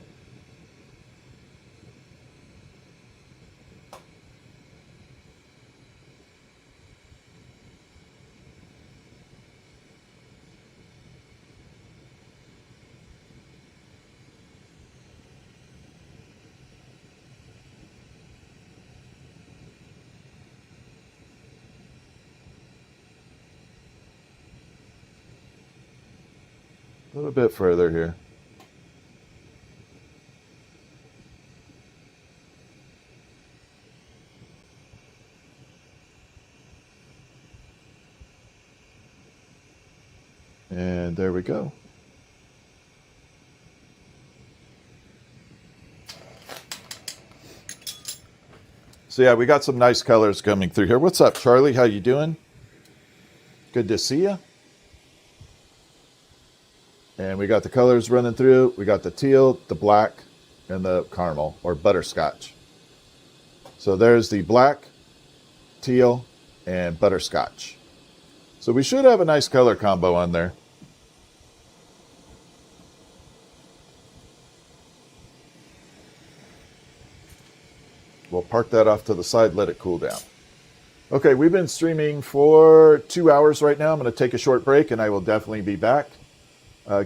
A little bit further here. And there we go. So yeah, we got some nice colors coming through here. What's up, Charlie? How you doing? Good to see you. And we got the colors running through. We got the teal, the black, and the caramel or butterscotch. So there's the black, teal, and butterscotch. So we should have a nice color combo on there. We'll park that off to the side, let it cool down. Okay, we've been streaming for 2 hours right now. I'm going to take a short break and I will definitely be back.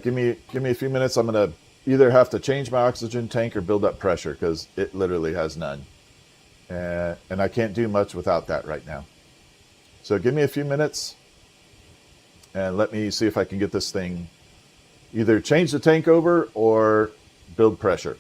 Give me a few minutes. I'm going to either have to change my oxygen tank or build up pressure because it literally has none. And I can't do much without that right now. So give me a few minutes and let me see if I can get this thing either change the tank over or build pressure.